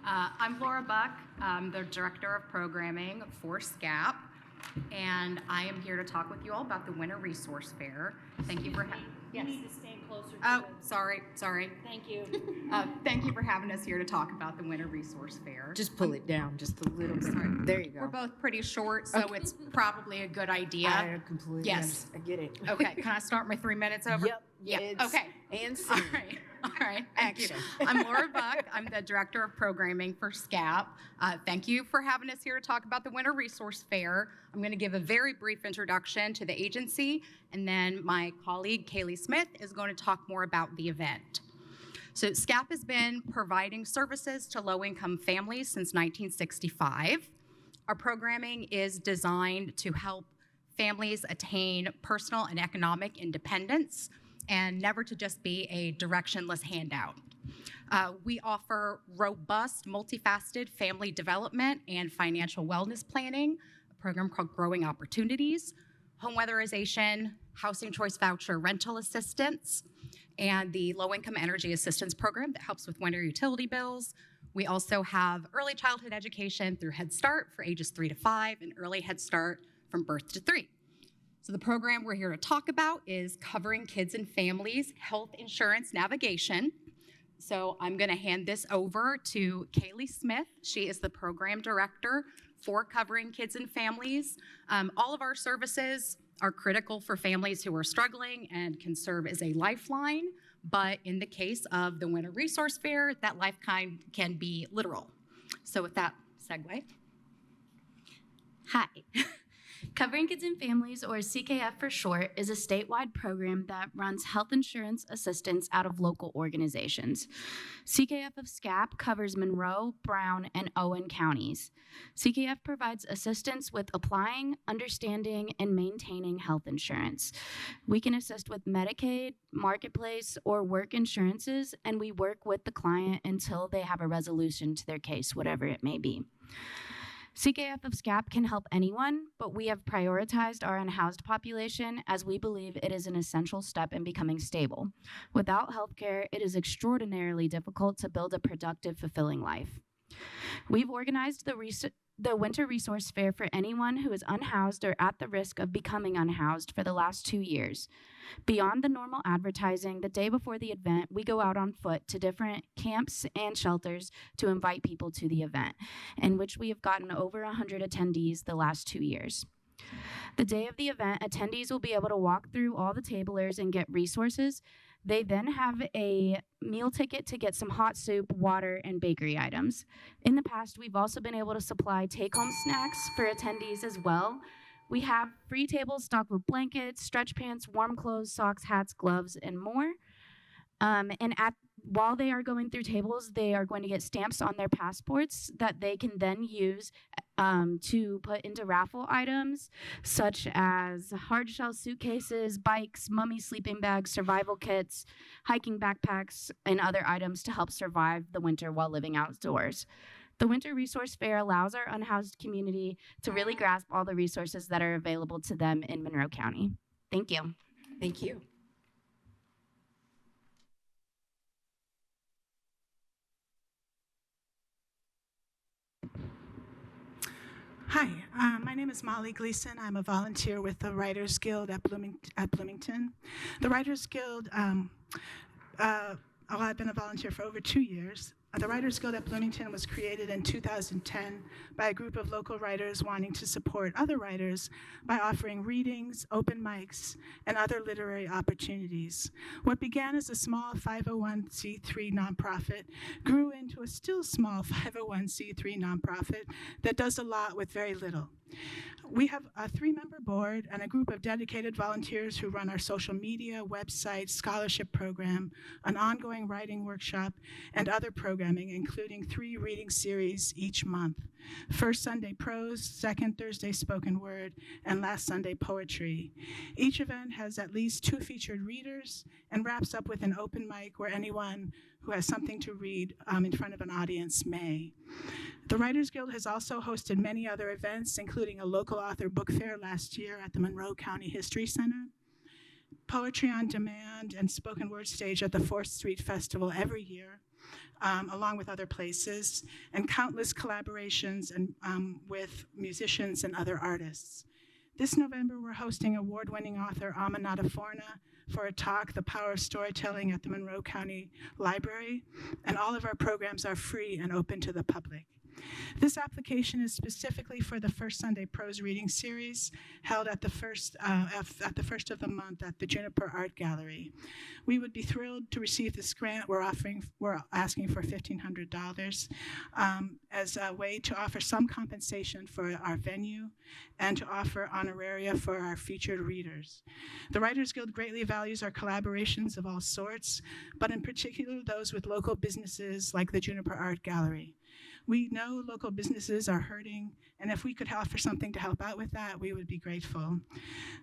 I'm Laura Buck. I'm the Director of Programming for SCAP, and I am here to talk with you all about the Winter Resource Fair. Thank you for having. You need to stand closer to Oh, it. sorry. Thank you. Thank you for having us here to talk about the Winter Resource Fair. Just pull it down just a little. Sorry. There you go. We're both pretty short, so Okay. it's probably a good idea. I completely Yes. I get it. Okay, can I start my 3 minutes over? Yep. Yeah, It's- okay. And All scene. right, all right, thank you. Action. I'm Laura Buck. I'm the Director of Programming for SCAP. Thank you for having us here to talk about the Winter Resource Fair. I'm going to give a very brief introduction to the agency, and then my colleague, Kaylee Smith, is going to talk more about the event. So SCAP has been providing services to low-income families since 1965. Our programming is designed to help families attain personal and economic independence and never to just be a directionless handout. We offer robust, multifaceted family development and financial wellness planning, a program called Growing Opportunities, home weatherization, housing choice voucher rental assistance, and the low-income energy assistance program that helps with winter utility bills. We also have early childhood education through Head Start for ages 3 to 5 and early Head Start from birth to 3. So the program we're here to talk about is Covering Kids and Families Health Insurance Navigation. So I'm going to hand this over to Kaylee Smith. She is the program director for Covering Kids and Families. All of our services are critical for families who are struggling and can serve as a lifeline. But in the case of the Winter Resource Fair, that lifeline can be literal. So with that segue. Hi. Covering Kids and Families, or CKF for short, is a statewide program that runs health insurance assistance out of local organizations. CKF of SCAP covers Monroe, Brown, and Owen counties. CKF provides assistance with applying, understanding, and maintaining health insurance. We can assist with Medicaid, Marketplace, or work insurances, and we work with the client until they have a resolution to their case, whatever it may be. CKF of SCAP can help anyone, but we have prioritized our unhoused population as we believe it is an essential step in becoming stable. Without healthcare, it is extraordinarily difficult to build a productive, fulfilling life. We've organized the the Winter Resource Fair for anyone who is unhoused or at the risk of becoming unhoused for the last 2 years. Beyond the normal advertising, the day before the event, we go out on foot to different camps and shelters to invite people to the event, in which we have gotten over 100 attendees the last 2 years. The day of the event, attendees will be able to walk through all the tablers and get resources. They then have a meal ticket to get some hot soup, water, and bakery items. In the past, we've also been able to supply take-home snacks for attendees as well. We have free tables stocked with blankets, stretch pants, warm clothes, socks, hats, gloves, and more. While they are going through tables, they are going to get stamps on their passports that they can then use to put into raffle items, such as hard shell suitcases, bikes, mummy sleeping bags, survival kits, hiking backpacks, and other items to help survive the winter while living outdoors. The Winter Resource Fair allows our unhoused community to really grasp all the resources that are available to them in Monroe County. Thank you. Thank you. Hi, my name is Molly Gleason. I'm a volunteer with the Writers Guild at Bloomington. The Writers Guild, I've been a volunteer for over 2 years. The Writers Guild at Bloomington was created in 2010 by a group of local writers wanting to support other writers by offering readings, open mics, and other literary opportunities. What began as a small 501c3 nonprofit grew into a still small 501c3 nonprofit that does a lot with very little. We have a 3-member board and a group of dedicated volunteers who run our social media, website, scholarship program, an ongoing writing workshop, and other programming, including 3 reading series each month. First Sunday prose, second Thursday spoken word, and last Sunday poetry. Each event has at least 2 featured readers and wraps up with an open mic where anyone who has something to read in front of an audience may. The Writers Guild has also hosted many other events, including a local author book fair last year at the Monroe County History Center, poetry on demand and spoken word stage at the 4th Street Festival every year, along with other places, and countless collaborations with musicians and other artists. This November, we're hosting award-winning author Aminata Forna for a talk, The Power of Storytelling, at the Monroe County Library, and all of our programs are free and open to the public. This application is specifically for the First Sunday Prose Reading Series held at the first of the month at the Juniper Art Gallery. We would be thrilled to receive this grant. We're asking for $1,500 as a way to offer some compensation for our venue and to offer honoraria for our featured readers. The Writers Guild greatly values our collaborations of all sorts, but in particular those with local businesses like the Juniper Art Gallery. We know local businesses are hurting, and if we could offer something to help out with that, we would be grateful.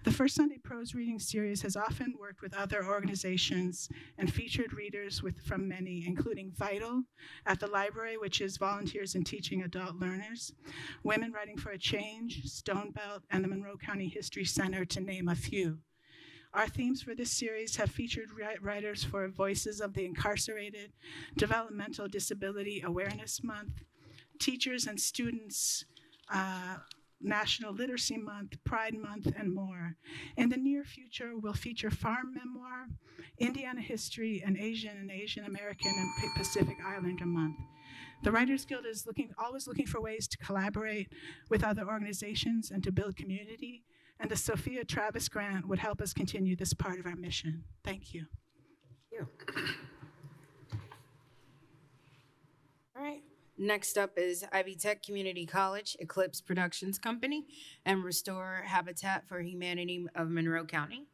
The First Sunday Prose Reading Series has often worked with other organizations and featured readers from many, including Vital at the library, which is volunteers in teaching adult learners, Women Writing for a Change, Stonebelt, and the Monroe County History Center, to name a few. Our themes for this series have featured writers for Voices of the Incarcerated, Developmental Disability Awareness Month, Teachers and Students, National Literacy Month, Pride Month, and more. In the near future, we'll feature Farm Memoir, Indiana History, and Asian American and Pacific Islander Month. The Writers Guild is always looking for ways to collaborate with other organizations and to build community, and the Sophia Travis Grant would help us continue this part of our mission. Thank you. Thank you. All right. Next up is Ivy Tech Community College, Eclipse Productions Company, and Restore Habitat for Humanity of Monroe County.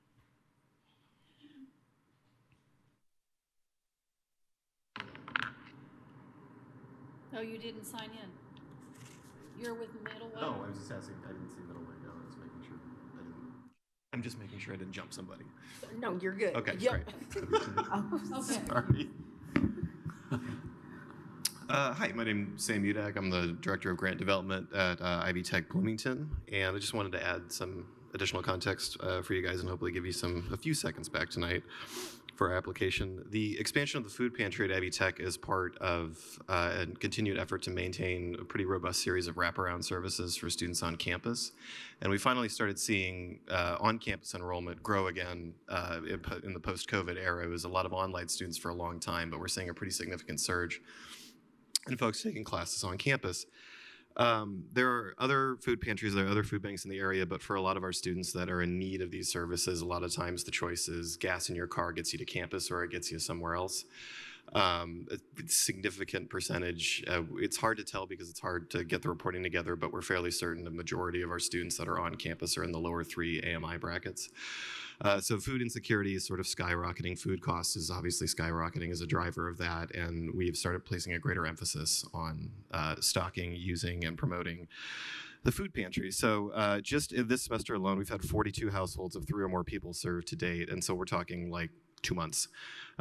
Oh, you didn't sign in. You're with Middle Way? No, I was just asking. I didn't see middle way. No, I was making sure. I'm just making sure I didn't jump somebody. No, you're good. Okay, Yep. great. Okay. Sorry. Hi, my name's Sam Udak. I'm the Director of Grant Development at Ivy Tech Bloomington, and I just wanted to add some additional context for you guys and hopefully give you a few seconds back tonight. for our application. The expansion of the food pantry at Ivy Tech is part of a continued effort to maintain a pretty robust series of wraparound services for students on campus. And we finally started seeing on-campus enrollment grow again in the post-COVID era. It was a lot of online students for a long time, but we're seeing a pretty significant surge in folks taking classes on campus. There are other food pantries, there are other food banks in the area, but for a lot of our students that are in need of these services, a lot of times the choice is gas in your car gets you to campus or it gets you somewhere else. A significant percentage, it's hard to tell because it's hard to get the reporting together, but we're fairly certain the majority of our students that are on campus are in the lower 3 AMI brackets. So food insecurity is sort of skyrocketing. Food costs is obviously skyrocketing as a driver of that, and we've started placing a greater emphasis on stocking, using, and promoting the food pantry. So just in this semester alone, we've had 42 households of 3 or more people served to date, and so we're talking like 2 months.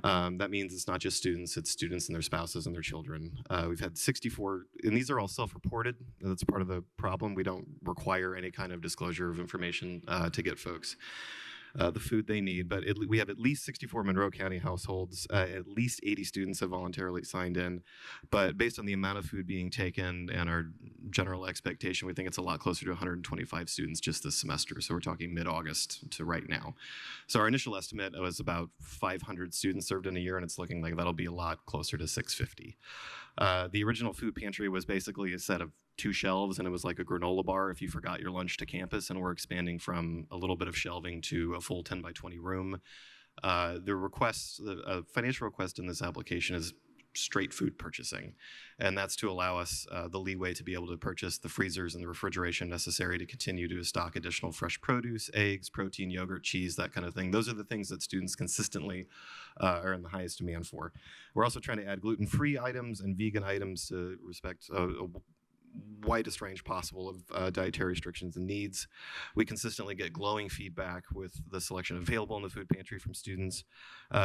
That means it's not just students, it's students and their spouses and their children. We've had 64, and these are all self-reported. That's part of the problem. We don't require any kind of disclosure of information to get folks the food they need, but we have at least 64 Monroe County households. At least 80 students have voluntarily signed in, but based on the amount of food being taken and our general expectation, we think it's a lot closer to 125 students just this semester. So we're talking mid-August to right now. So our initial estimate was about 500 students served in a year, and it's looking like that'll be a lot closer to 650. The original food pantry was basically a set of 2 shelves, and it was like a granola bar if you forgot your lunch to campus, and we're expanding from a little bit of shelving to a full 10 by 20 room. The financial request in this application is straight food purchasing, and that's to allow us the leeway to be able to purchase the freezers and the refrigeration necessary to continue to stock additional fresh produce, eggs, protein, yogurt, cheese, that kind of thing. Those are the things that students consistently are in the highest demand for. We're also trying to add gluten-free items and vegan items to respect a widest range possible of dietary restrictions and needs. We consistently get glowing feedback with the selection available in the food pantry from students.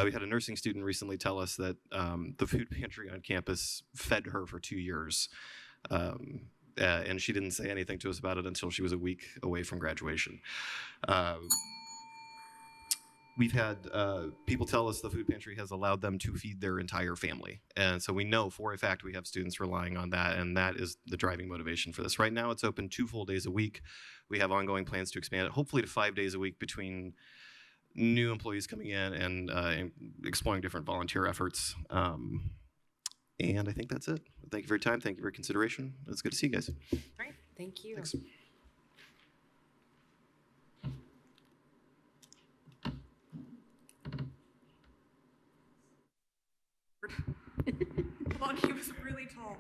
We had a nursing student recently tell us that the food pantry on campus fed her for 2 years. And she didn't say anything to us about it until she was a week away from graduation. We've had people tell us the food pantry has allowed them to feed their entire family. And so we know for a fact we have students relying on that, and that is the driving motivation for this. Right now it's open 2 full days a week. We have ongoing plans to expand it, hopefully to 5 days a week between new employees coming in and exploring different volunteer efforts. And I think that's it. Thank you for your time. Thank you for your consideration. It's good to see you guys. All right, thank you. Thanks. Hold on, he was really tall.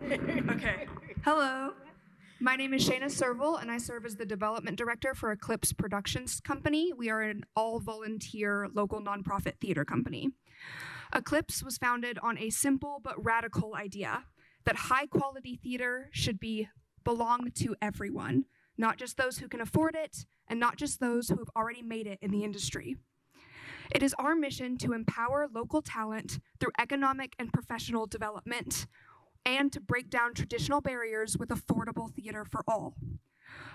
Okay. Hello. My name is Shayna Serval, and I serve as the development director for Eclipse Productions Company. We are an all-volunteer local nonprofit theater company. Eclipse was founded on a simple but radical idea that high-quality theater should belong to everyone, not just those who can afford it, and not just those who have already made it in the industry. It is our mission to empower local talent through economic and professional development, and to break down traditional barriers with affordable theater for all.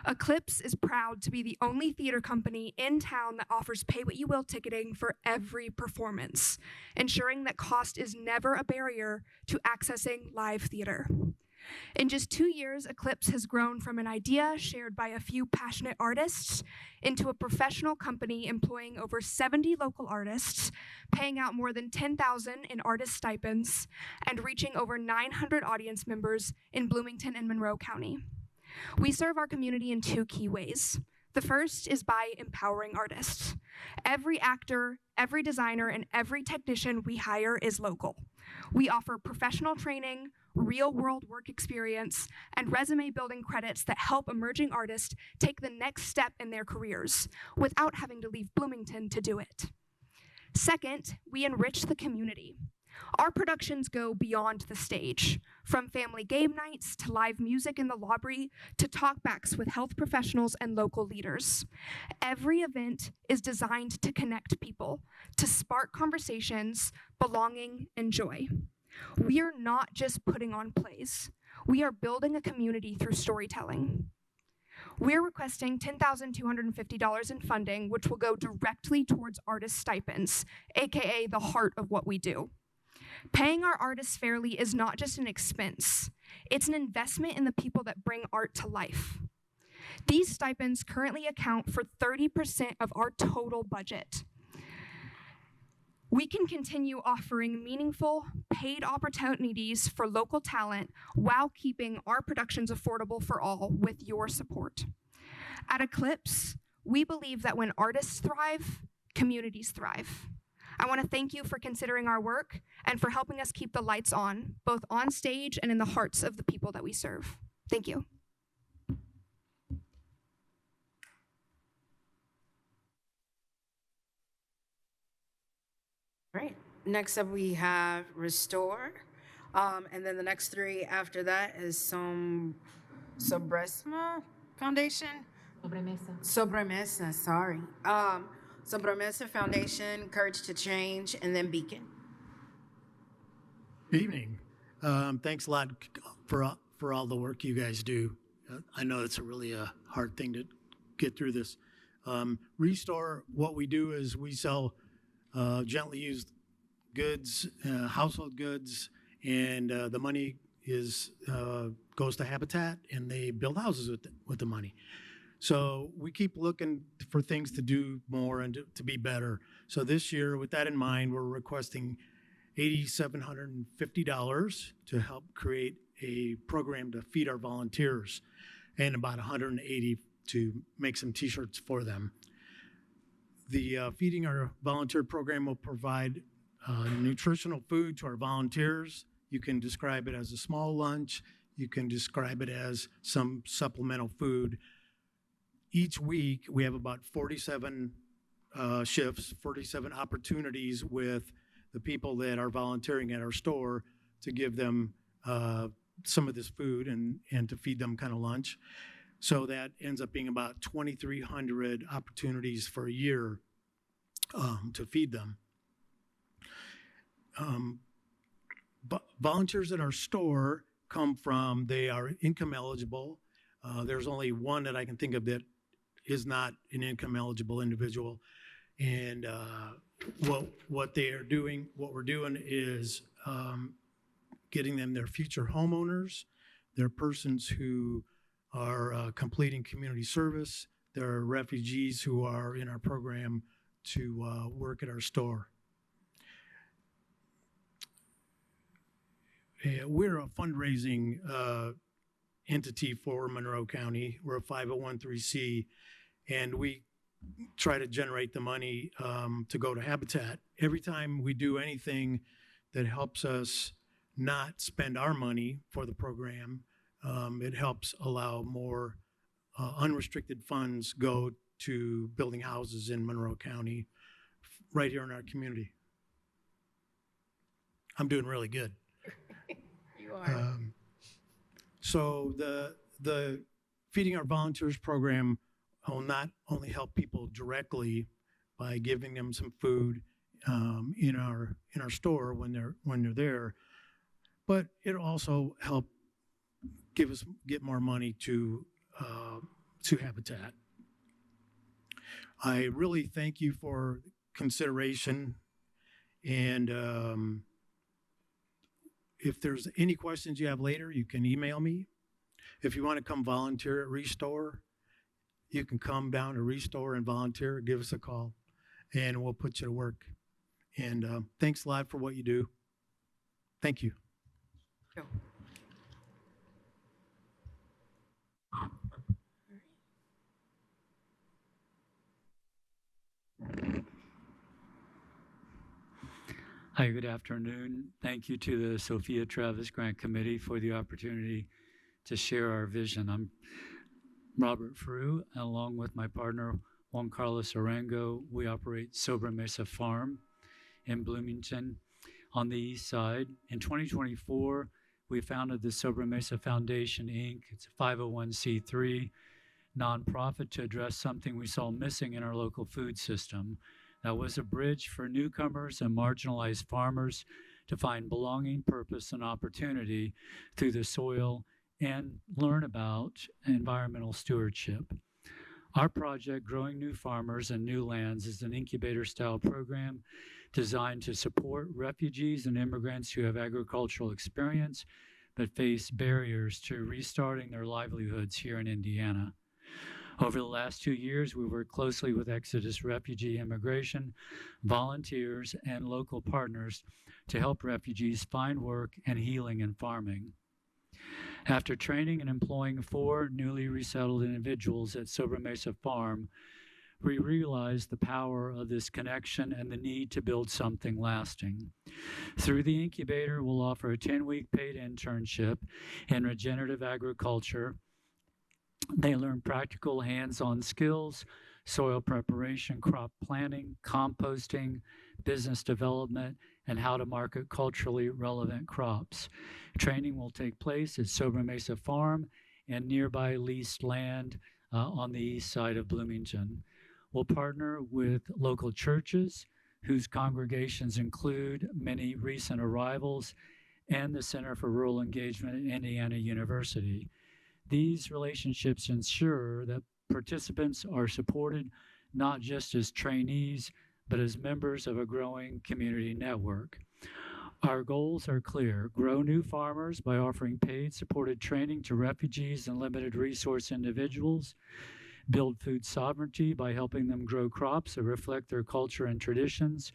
Eclipse is proud to be the only theater company in town that offers pay-what-you-will ticketing for every performance, ensuring that cost is never a barrier to accessing live theater. In just 2 years, Eclipse has grown from an idea shared by a few passionate artists into a professional company employing over 70 local artists, paying out more than $10,000 in artist stipends, and reaching over 900 audience members in Bloomington and Monroe County. We serve our community in 2 key ways. The first is by empowering artists. Every actor, every designer, and every technician we hire is local. We offer professional training, real-world work experience, and resume-building credits that help emerging artists take the next step in their careers without having to leave Bloomington to do it. Second, we enrich the community. Our productions go beyond the stage, from family game nights to live music in the lobby to talkbacks with health professionals and local leaders. Every event is designed to connect people, to spark conversations, belonging, and joy. We are not just putting on plays. We are building a community through storytelling. We're requesting $10,250 in funding, which will go directly towards artist stipends, aka the heart of what we do. Paying our artists fairly is not just an expense, it's an investment in the people that bring art to life. These stipends currently account for 30% of our total budget. We can continue offering meaningful, paid opportunities for local talent while keeping our productions affordable for all with your support. At Eclipse, we believe that when artists thrive, communities thrive. I want to thank you for considering our work and for helping us keep the lights on, both on stage and in the hearts of the people that we serve. Thank you. Great. Next up, we have Restore. And then the next three after that is Sobremesa Foundation. Sobremesa, sorry. Sobremesa Foundation, Courage to Change, and then Beacon. Good evening. Thanks a lot for all the work you guys do. I know it's a hard thing to get through this. Restore, what we do is we sell gently used goods, household goods, and the money goes to Habitat, and they build houses with the money. So we keep looking for things to do more and to be better. So this year, with that in mind, we're requesting $8,750 to help create a program to feed our volunteers, and about $180 to make some T-shirts for them. The Feeding Our Volunteer program will provide nutritional food to our volunteers. You can describe it as a small lunch. You can describe it as some supplemental food. Each week, we have about 47 shifts, 47 opportunities with the people that are volunteering at our store to give them some of this food and to feed them kind of lunch. So that ends up being about 2,300 opportunities for a year to feed them. Volunteers at our store they are income eligible. There's only one that I can think of that is not an income eligible individual. And what we're doing is getting them their future homeowners. They're persons who are completing community service. There are refugees who are in our program to work at our store. We're a fundraising entity for Monroe County. We're a 501(c), and we try to generate the money to go to Habitat. Every time we do anything that helps us not spend our money for the program, it helps allow more unrestricted funds go to building houses in Monroe County, right here in our community. I'm doing really good. You are. So the Feeding Our Volunteers program will not only help people directly by giving them some food in our store when they're there, but it'll also help get more money to Habitat. I really thank you for consideration, and if there's any questions you have later, you can email me. If you want to come volunteer at Restore, you can come down to Restore and volunteer. Give us a call, and we'll put you to work. And thanks a lot for what you do. Thank you. Hi, good afternoon. Thank you to the Sophia Travis Grant Committee for the opportunity to share our vision. I'm Robert Frew, along with my partner Juan Carlos Arango. We operate Sobremesa Farm in Bloomington on the east side. In 2024, we founded the Sobremesa Foundation, Inc. It's a 501(c)(3) nonprofit to address something we saw missing in our local food system. That was a bridge for newcomers and marginalized farmers to find belonging, purpose, and opportunity through the soil and learn about environmental stewardship. Our project, Growing New Farmers and New Lands, is an incubator-style program designed to support refugees and immigrants who have agricultural experience but face barriers to restarting their livelihoods here in Indiana. Over the last 2 years, we worked closely with Exodus Refugee Immigration, volunteers, and local partners to help refugees find work and healing in farming. After training and employing 4 newly resettled individuals at Sober Mesa Farm, we realized the power of this connection and the need to build something lasting. Through the incubator, we'll offer a 10-week paid internship in regenerative agriculture. They learn practical hands-on skills, soil preparation, crop planting, composting, business development, and how to market culturally relevant crops. Training will take place at Sober Mesa Farm and nearby leased land on the east side of Bloomington. We'll partner with local churches whose congregations include many recent arrivals and the Center for Rural Engagement at Indiana University. These relationships ensure that participants are supported not just as trainees, but as members of a growing community network. Our goals are clear: grow new farmers by offering paid supported training to refugees and limited resource individuals, build food sovereignty by helping them grow crops that reflect their culture and traditions,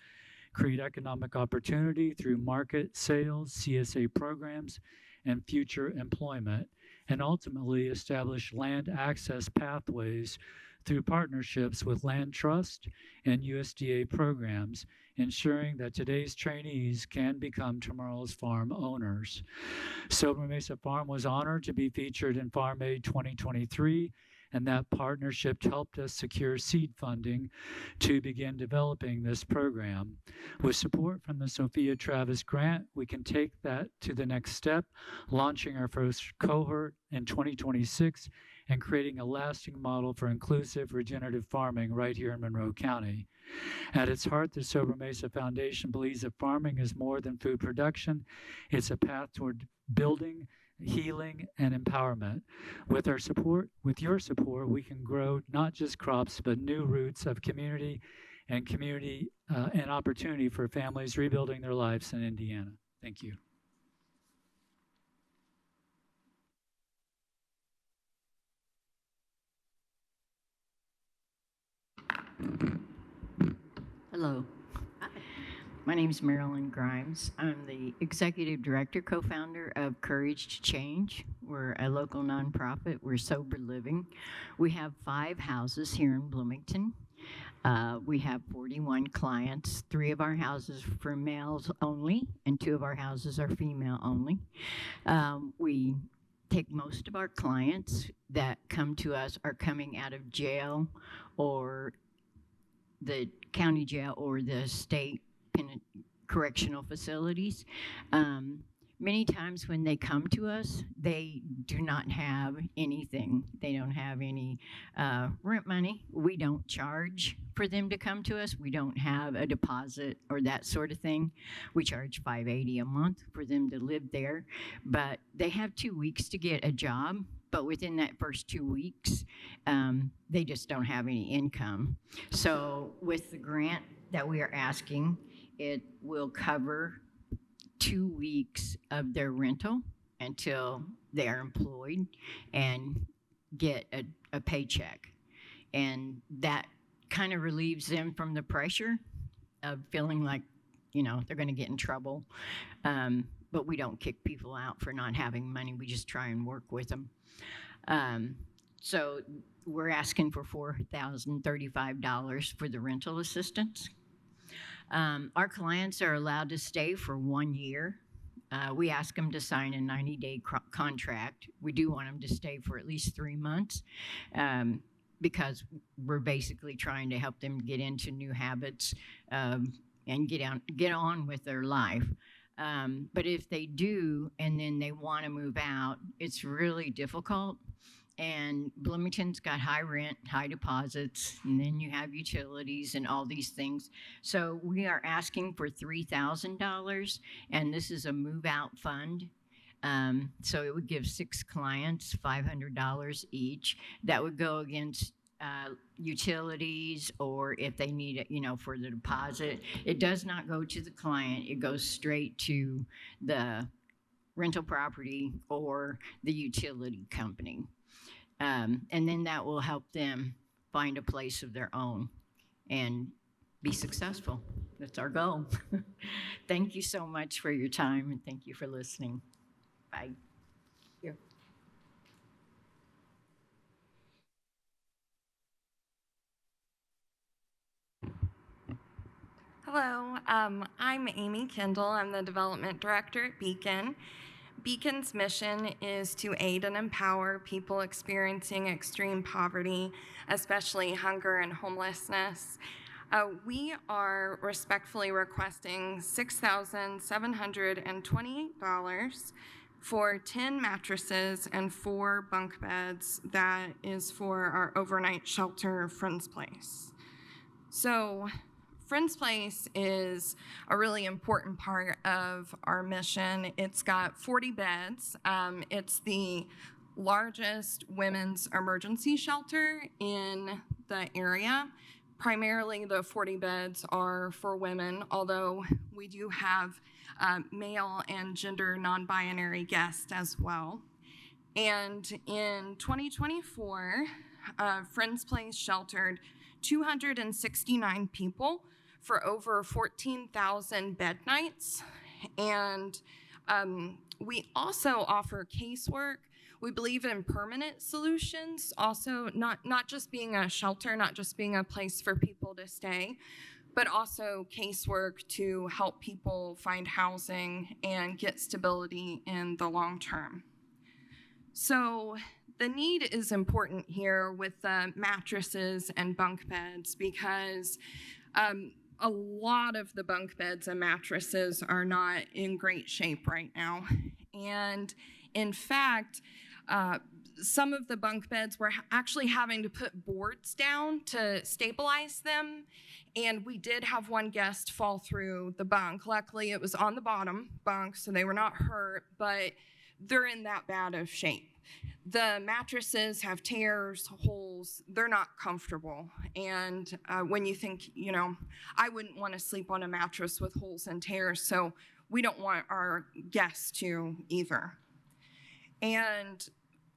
create economic opportunity through market sales, CSA programs, and future employment, and ultimately establish land access pathways through partnerships with land trust and USDA programs, ensuring that today's trainees can become tomorrow's farm owners. Sober Mesa Farm was honored to be featured in Farm Aid 2023, and that partnership helped us secure seed funding to begin developing this program. With support from the Sophia Travis Grant, we can take that to the next step, launching our first cohort in 2026 and creating a lasting model for inclusive regenerative farming right here in Monroe County. At its heart, the Sober Mesa Foundation believes that farming is more than food production. It's a path toward building, healing, and empowerment. With your support, we can grow not just crops, but new roots of community and opportunity for families rebuilding their lives in Indiana. Thank you. Hello. My name is Marilyn Grimes. I'm the executive director, co-founder of Courage to Change. We're a local nonprofit. We're sober living. We have 5 houses here in Bloomington. We have 41 clients. 3 of our houses are for males only, and 2 of our houses are female only. We take most of our clients that come to us are coming out of jail or the county jail or the state correctional facilities. Many times when they come to us, they do not have anything. They don't have any rent money. We don't charge for them to come to us. We don't have a deposit or that sort of thing. We charge $580 a month for them to live there. But they have 2 weeks to get a job. But within that first 2 weeks, they just don't have any income. So with the grant that we are asking, it will cover 2 weeks of their rental until they are employed and get a paycheck. And that kind of relieves them from the pressure of feeling like, you know, they're going to get in trouble. But we don't kick people out for not having money. We just try and work with them. So we're asking for $4,035 for the rental assistance. Our clients are allowed to stay for 1 year. We ask them to sign a 90-day contract. We do want them to stay for at least 3 months because we're basically trying to help them get into new habits and get on with their life. But if they do and then they want to move out, it's really difficult. And Bloomington's got high rent, high deposits, and then you have utilities and all these things. So we are asking for $3,000, and this is a move-out fund. So it would give 6 clients $500 each. That would go against utilities, or if they need it, for the deposit. It does not go to the client. It goes straight to the rental property or the utility company. And then that will help them find a place of their own and be successful. That's our goal. Thank you so much for your time, and thank you for listening. Bye. Here. Hello, I'm Amy Kendall. I'm the development director at Beacon. Beacon's mission is to aid and empower people experiencing extreme poverty, especially hunger and homelessness. We are respectfully requesting $6,728 for 10 mattresses and 4 bunk beds. That is for our overnight shelter, Friends Place. So, Friends Place is a really important part of our mission. It's got 40 beds. It's the largest women's emergency shelter in the area. Primarily, the 40 beds are for women, although we do have male and gender non-binary guests as well. And in 2024, Friends Place sheltered 269 people for over 14,000 bed nights. And we also offer casework. We believe in permanent solutions, also not just being a shelter, not just being a place for people to stay, but also casework to help people find housing and get stability in the long term. So the need is important here with the mattresses and bunk beds because a lot of the bunk beds and mattresses are not in great shape right now. And in fact, some of the bunk beds were actually having to put boards down to stabilize them. And we did have one guest fall through the bunk. Luckily, it was on the bottom bunk, so they were not hurt, but they're in that bad of shape. The mattresses have tears, holes, they're not comfortable. And when you think, I wouldn't want to sleep on a mattress with holes and tears, so we don't want our guests to either. And,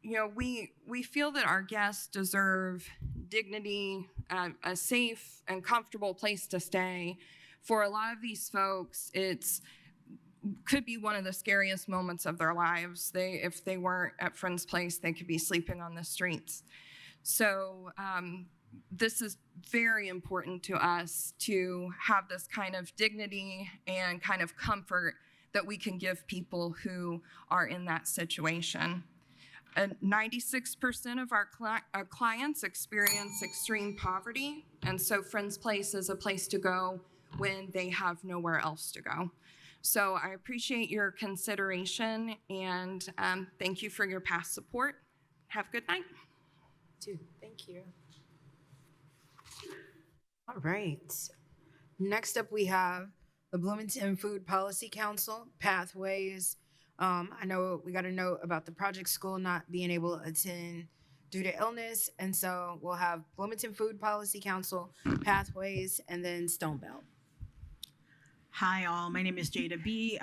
we feel that our guests deserve dignity, a safe and comfortable place to stay. For a lot of these folks, could be one of the scariest moments of their lives. If they weren't at Friends Place, they could be sleeping on the streets. So this is very important to us to have this kind of dignity and kind of comfort that we can give people who are in that situation. 96% of our clients experience extreme poverty, and so Friends Place is a place to go when they have nowhere else to go. So I appreciate your consideration, and thank you for your past support. Have a good night. Thank you. All right. Next up, we have the Bloomington Food Policy Council, Pathways. I know we got a note about the project school not being able to attend due to illness, and so we'll have Bloomington Food Policy Council, Pathways, and then Stonebelt. Hi, all. My name is Jada B.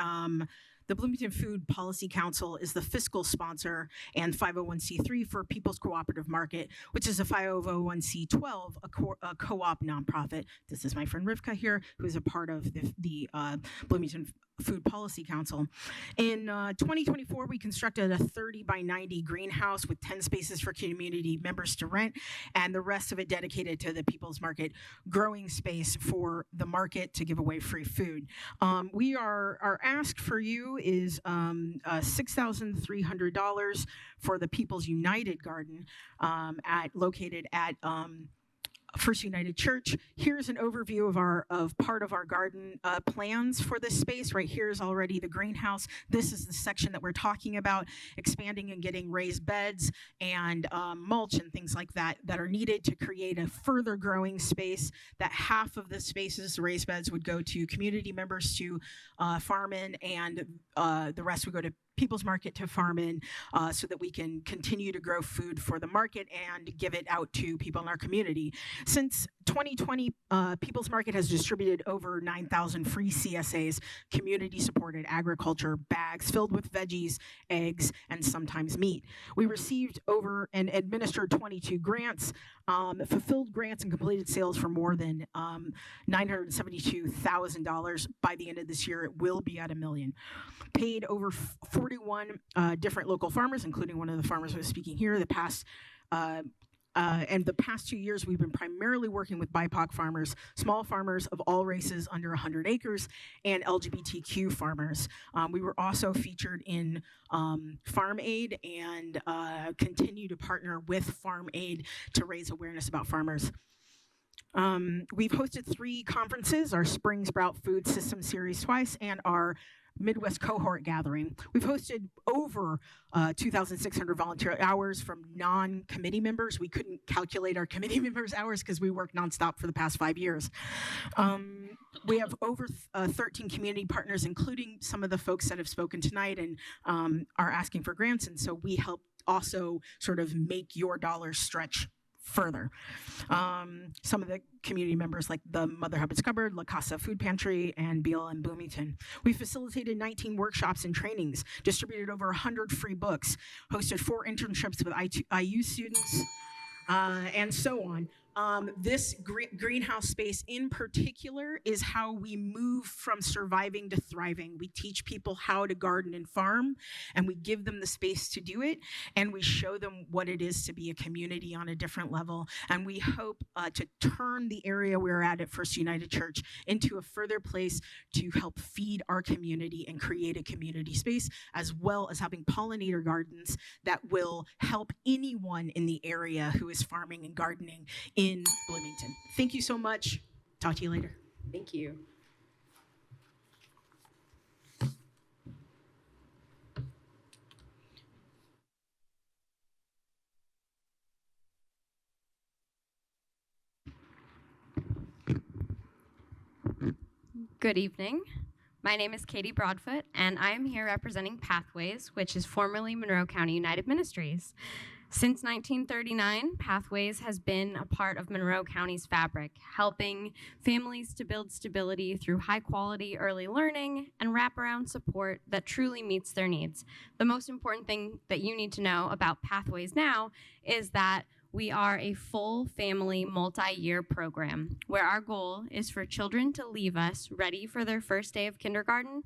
The Bloomington Food Policy Council is the fiscal sponsor and 501c3 for People's Cooperative Market, which is a 501c12, a co-op nonprofit. This is my friend Rivka here, who is a part of the Bloomington Food Policy Council. In 2024, we constructed a 30 by 90 greenhouse with 10 spaces for community members to rent, and the rest of it dedicated to the People's Market growing space for the market to give away free food. Our ask for you is $6,300 for the People's United Garden located at First United Church. Here's an overview of part of our garden plans for this space. Right here is already the greenhouse. This is the section that we're talking about, expanding and getting raised beds and mulch and things like that are needed to create a further growing space. That half of the spaces, the raised beds, would go to community members to farm in, and the rest would go to People's Market to farm in so that we can continue to grow food for the market and give it out to people in our community. Since 2020, People's Market has distributed over 9,000 free CSAs, community-supported agriculture bags filled with veggies, eggs, and sometimes meat. We received over and administered 22 grants, fulfilled grants and completed sales for more than $972,000. By the end of this year, it will be at $1 million. Paid over 41 different local farmers, including one of the farmers who was speaking here. The past 2 years, we've been primarily working with BIPOC farmers, small farmers of all races under 100 acres, and LGBTQ farmers. We were also featured in Farm Aid and continue to partner with Farm Aid to raise awareness about farmers. We've hosted 3 conferences, our Spring Sprout Food System Series twice, and our Midwest Cohort Gathering. We've hosted over 2,600 volunteer hours from non-committee members. We couldn't calculate our committee members' hours because we worked nonstop for the past 5 years. We have over 13 community partners, including some of the folks that have spoken tonight and are asking for grants, and so we help also sort of make your dollars stretch further. Some of the community members like the Mother Hubbard's Cupboard, La Casa Food Pantry, and BLM Bloomington. We facilitated 19 workshops and trainings, distributed over 100 free books, hosted 4 internships with IU students, and so on. This greenhouse space in particular is how we move from surviving to thriving. We teach people how to garden and farm, and we give them the space to do it, and we show them what it is to be a community on a different level. And we hope to turn the area we're at First United Church into a further place to help feed our community and create a community space, as well as having pollinator gardens that will help anyone in the area who is farming and gardening in Bloomington. Thank you so much. Talk to you later. Thank you. Good evening. My name is Katie Broadfoot, and I am here representing Pathways, which is formerly Monroe County United Ministries. Since 1939, Pathways has been a part of Monroe County's fabric, helping families to build stability through high-quality early learning and wraparound support that truly meets their needs. The most important thing that you need to know about Pathways now is that we are a full family multi-year program where our goal is for children to leave us ready for their first day of kindergarten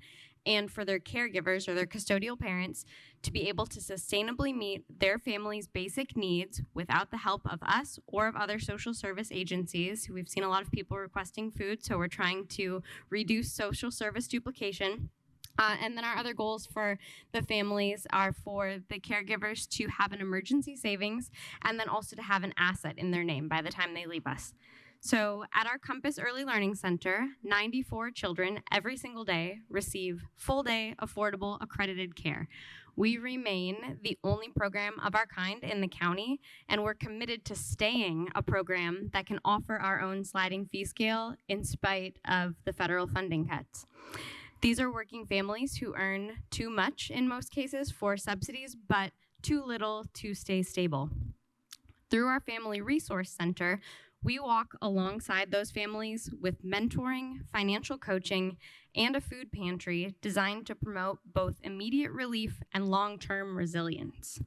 and for their caregivers or their custodial parents to be able to sustainably meet their family's basic needs without the help of us or of other social service agencies. We've seen a lot of people requesting food, so we're trying to reduce social service duplication. And then our other goals for the families are for the caregivers to have an emergency savings and then also to have an asset in their name by the time they leave us. So at our Compass Early Learning Center, 94 children every single day receive full-day, affordable, accredited care. We remain the only program of our kind in the county, and we're committed to staying a program that can offer our own sliding fee scale in spite of the federal funding cuts. These are working families who earn too much in most cases for subsidies, but too little to stay stable. Through our Family Resource Center, we walk alongside those families with mentoring, financial coaching, and a food pantry designed to promote both immediate relief and long-term resilience.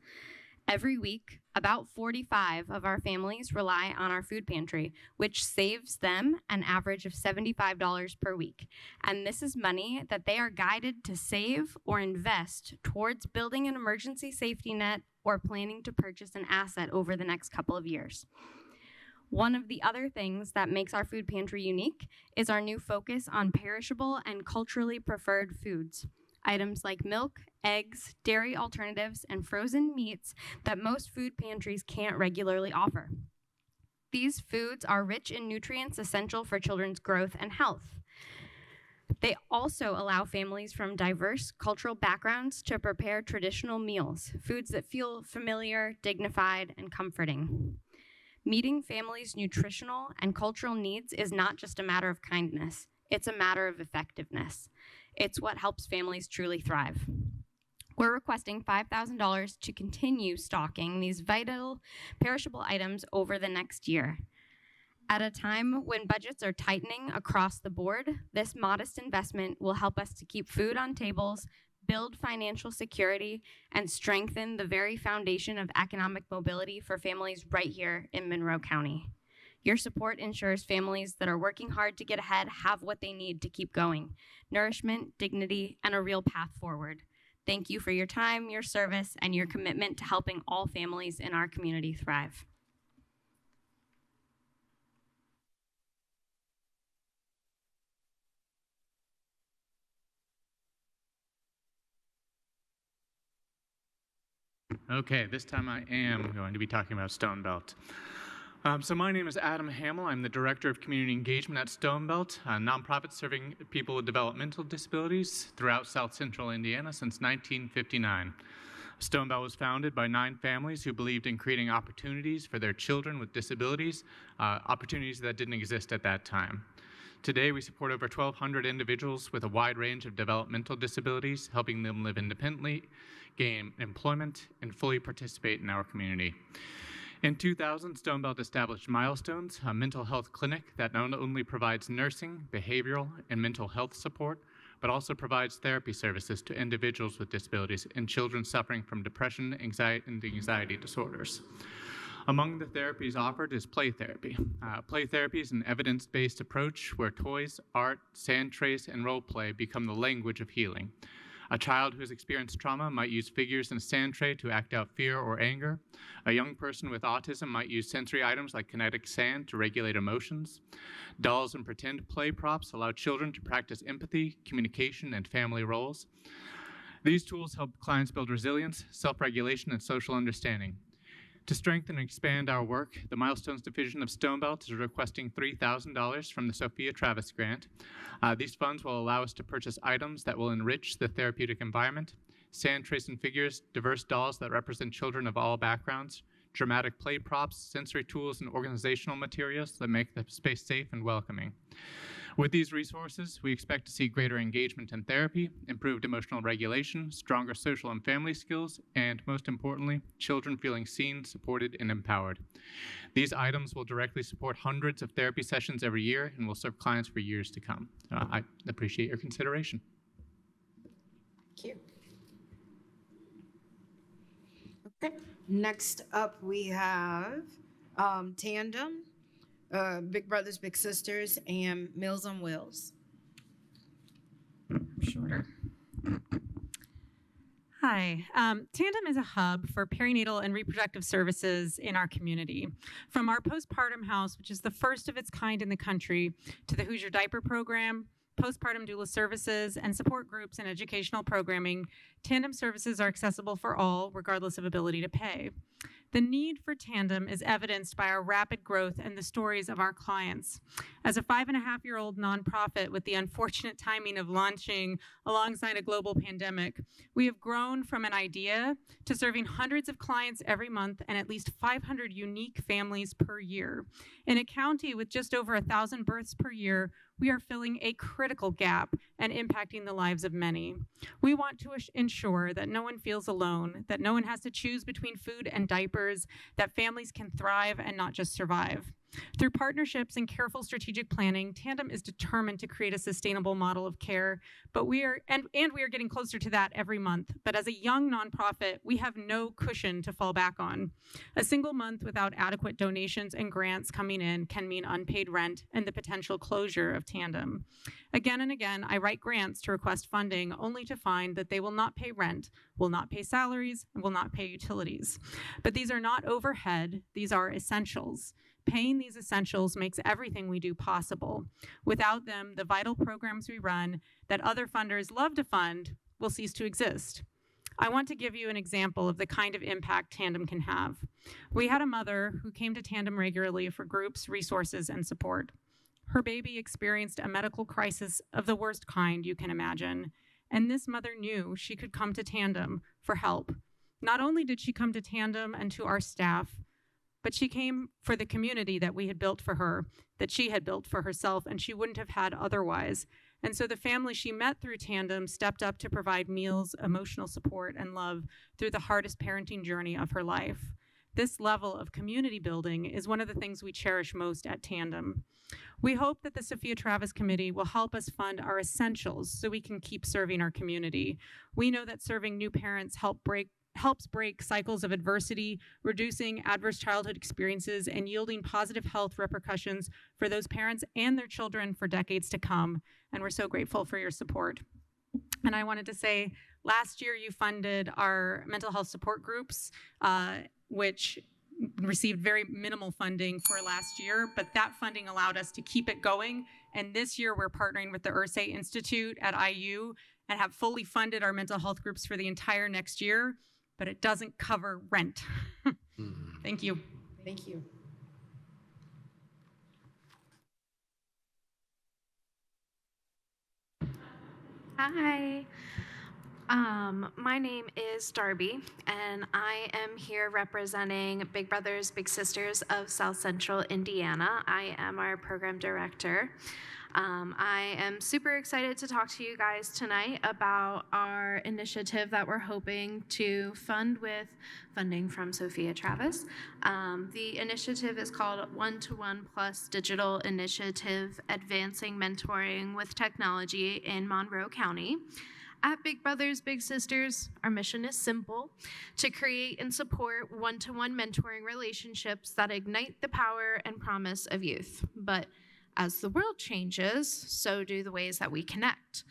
Every week, about 45 of our families rely on our food pantry, which saves them an average of $75 per week. And this is money that they are guided to save or invest towards building an emergency safety net or planning to purchase an asset over the next couple of years. One of the other things that makes our food pantry unique is our new focus on perishable and culturally preferred foods. Items like milk, eggs, dairy alternatives, and frozen meats that most food pantries can't regularly offer. These foods are rich in nutrients essential for children's growth and health. They also allow families from diverse cultural backgrounds to prepare traditional meals, foods that feel familiar, dignified, and comforting. Meeting families' nutritional and cultural needs is not just a matter of kindness, it's a matter of effectiveness. It's what helps families truly thrive. We're requesting $5,000 to continue stocking these vital perishable items over the next year. At a time when budgets are tightening across the board, this modest investment will help us to keep food on tables, build financial security, and strengthen the very foundation of economic mobility for families right here in Monroe County. Your support ensures families that are working hard to get ahead have what they need to keep going: nourishment, dignity, and a real path forward. Thank you for your time, your service, and your commitment to helping all families in our community thrive. Okay, this time I am going to be talking about Stone Belt. So my name is Adam Hamill. I'm the Director of Community Engagement at Stone Belt, a nonprofit serving people with developmental disabilities throughout South Central Indiana since 1959. Stone Belt was founded by 9 families who believed in creating opportunities for their children with disabilities, opportunities that didn't exist at that time. Today, we support over 1,200 individuals with a wide range of developmental disabilities, helping them live independently, gain employment, and fully participate in our community. In 2000, Stone Belt established Milestones, a mental health clinic that not only provides nursing, behavioral, and mental health support, but also provides therapy services to individuals with disabilities and children suffering from depression, anxiety, and anxiety disorders. Among the therapies offered is play therapy. Play therapy is an evidence-based approach where toys, art, sand trace, and role play become the language of healing. A child who has experienced trauma might use figures and a sand tray to act out fear or anger. A young person with autism might use sensory items like kinetic sand to regulate emotions. Dolls and pretend play props allow children to practice empathy, communication, and family roles. These tools help clients build resilience, self-regulation, and social understanding. To strengthen and expand our work, the Milestones Division of Stone Belt is requesting $3,000 from the Sophia Travis Grant. These funds will allow us to purchase items that will enrich the therapeutic environment: sand trace and figures, diverse dolls that represent children of all backgrounds, dramatic play props, sensory tools, and organizational materials that make the space safe and welcoming. With these resources, we expect to see greater engagement in therapy, improved emotional regulation, stronger social and family skills, and most importantly, children feeling seen, supported, and empowered. These items will directly support hundreds of therapy sessions every year and will serve clients for years to come. I appreciate your consideration. Thank you. Okay. Next up, we have Tandem, Big Brothers Big Sisters, and Meals on Wheels. Shorter. Hi. Tandem is a hub for perinatal and reproductive services in our community. From our postpartum house, which is the first of its kind in the country, to the Hoosier Diaper Program, postpartum doula services, and support groups and educational programming, Tandem services are accessible for all, regardless of ability to pay. The need for Tandem is evidenced by our rapid growth and the stories of our clients. As a 5.5-year-old nonprofit with the unfortunate timing of launching alongside a global pandemic, we have grown from an idea to serving hundreds of clients every month and at least 500 unique families per year. In a county with just over 1,000 births per year, we are filling a critical gap and impacting the lives of many. We want to ensure that no one feels alone, that no one has to choose between food and diapers, that families can thrive and not just survive. Through partnerships and careful strategic planning, Tandem is determined to create a sustainable model of care, but we are getting closer to that every month. But as a young nonprofit, we have no cushion to fall back on. A single month without adequate donations and grants coming in can mean unpaid rent and the potential closure of Tandem. Again and again, I write grants to request funding only to find that they will not pay rent, will not pay salaries, and will not pay utilities. But these are not overhead, these are essentials. Paying these essentials makes everything we do possible. Without them, the vital programs we run that other funders love to fund will cease to exist. I want to give you an example of the kind of impact Tandem can have. We had a mother who came to Tandem regularly for groups, resources, and support. Her baby experienced a medical crisis of the worst kind you can imagine, and this mother knew she could come to Tandem for help. Not only did she come to Tandem and to our staff, but she came for the community that we had built for her, that she had built for herself, and she wouldn't have had otherwise. And so the family she met through Tandem stepped up to provide meals, emotional support, and love through the hardest parenting journey of her life. This level of community building is one of the things we cherish most at Tandem. We hope that the Sophia Travis Committee will help us fund our essentials so we can keep serving our community. We know that serving new parents helps break cycles of adversity, reducing adverse childhood experiences, and yielding positive health repercussions for those parents and their children for decades to come. And we're so grateful for your support. And I wanted to say, last year you funded our mental health support groups, which received very minimal funding for last year, but that funding allowed us to keep it going. And this year we're partnering with the Ursay Institute at IU and have fully funded our mental health groups for the entire next year, but it doesn't cover rent. Thank you. Thank you. Hi. My name is Darby, and I am here representing Big Brothers Big Sisters of South Central Indiana. I am our program director. I am super excited to talk to you guys tonight about our initiative that we're hoping to fund with funding from Sophia Travis. The initiative is called 1-to-1 Plus Digital Initiative, Advancing Mentoring with Technology in Monroe County. At Big Brothers Big Sisters, our mission is simple: to create and support one-to-one mentoring relationships that ignite the power and promise of youth. But as the world changes, so do the ways that we connect.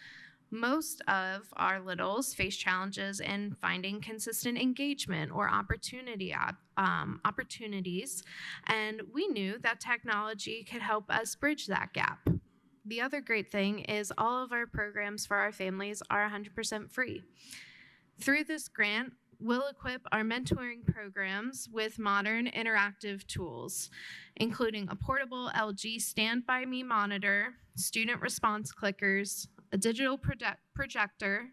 Most of our littles face challenges in finding consistent engagement or opportunities, and we knew that technology could help us bridge that gap. The other great thing is all of our programs for our families are 100% free. Through this grant, we'll equip our mentoring programs with modern interactive tools, including a portable LG Stand By Me monitor, student response clickers, a digital projector,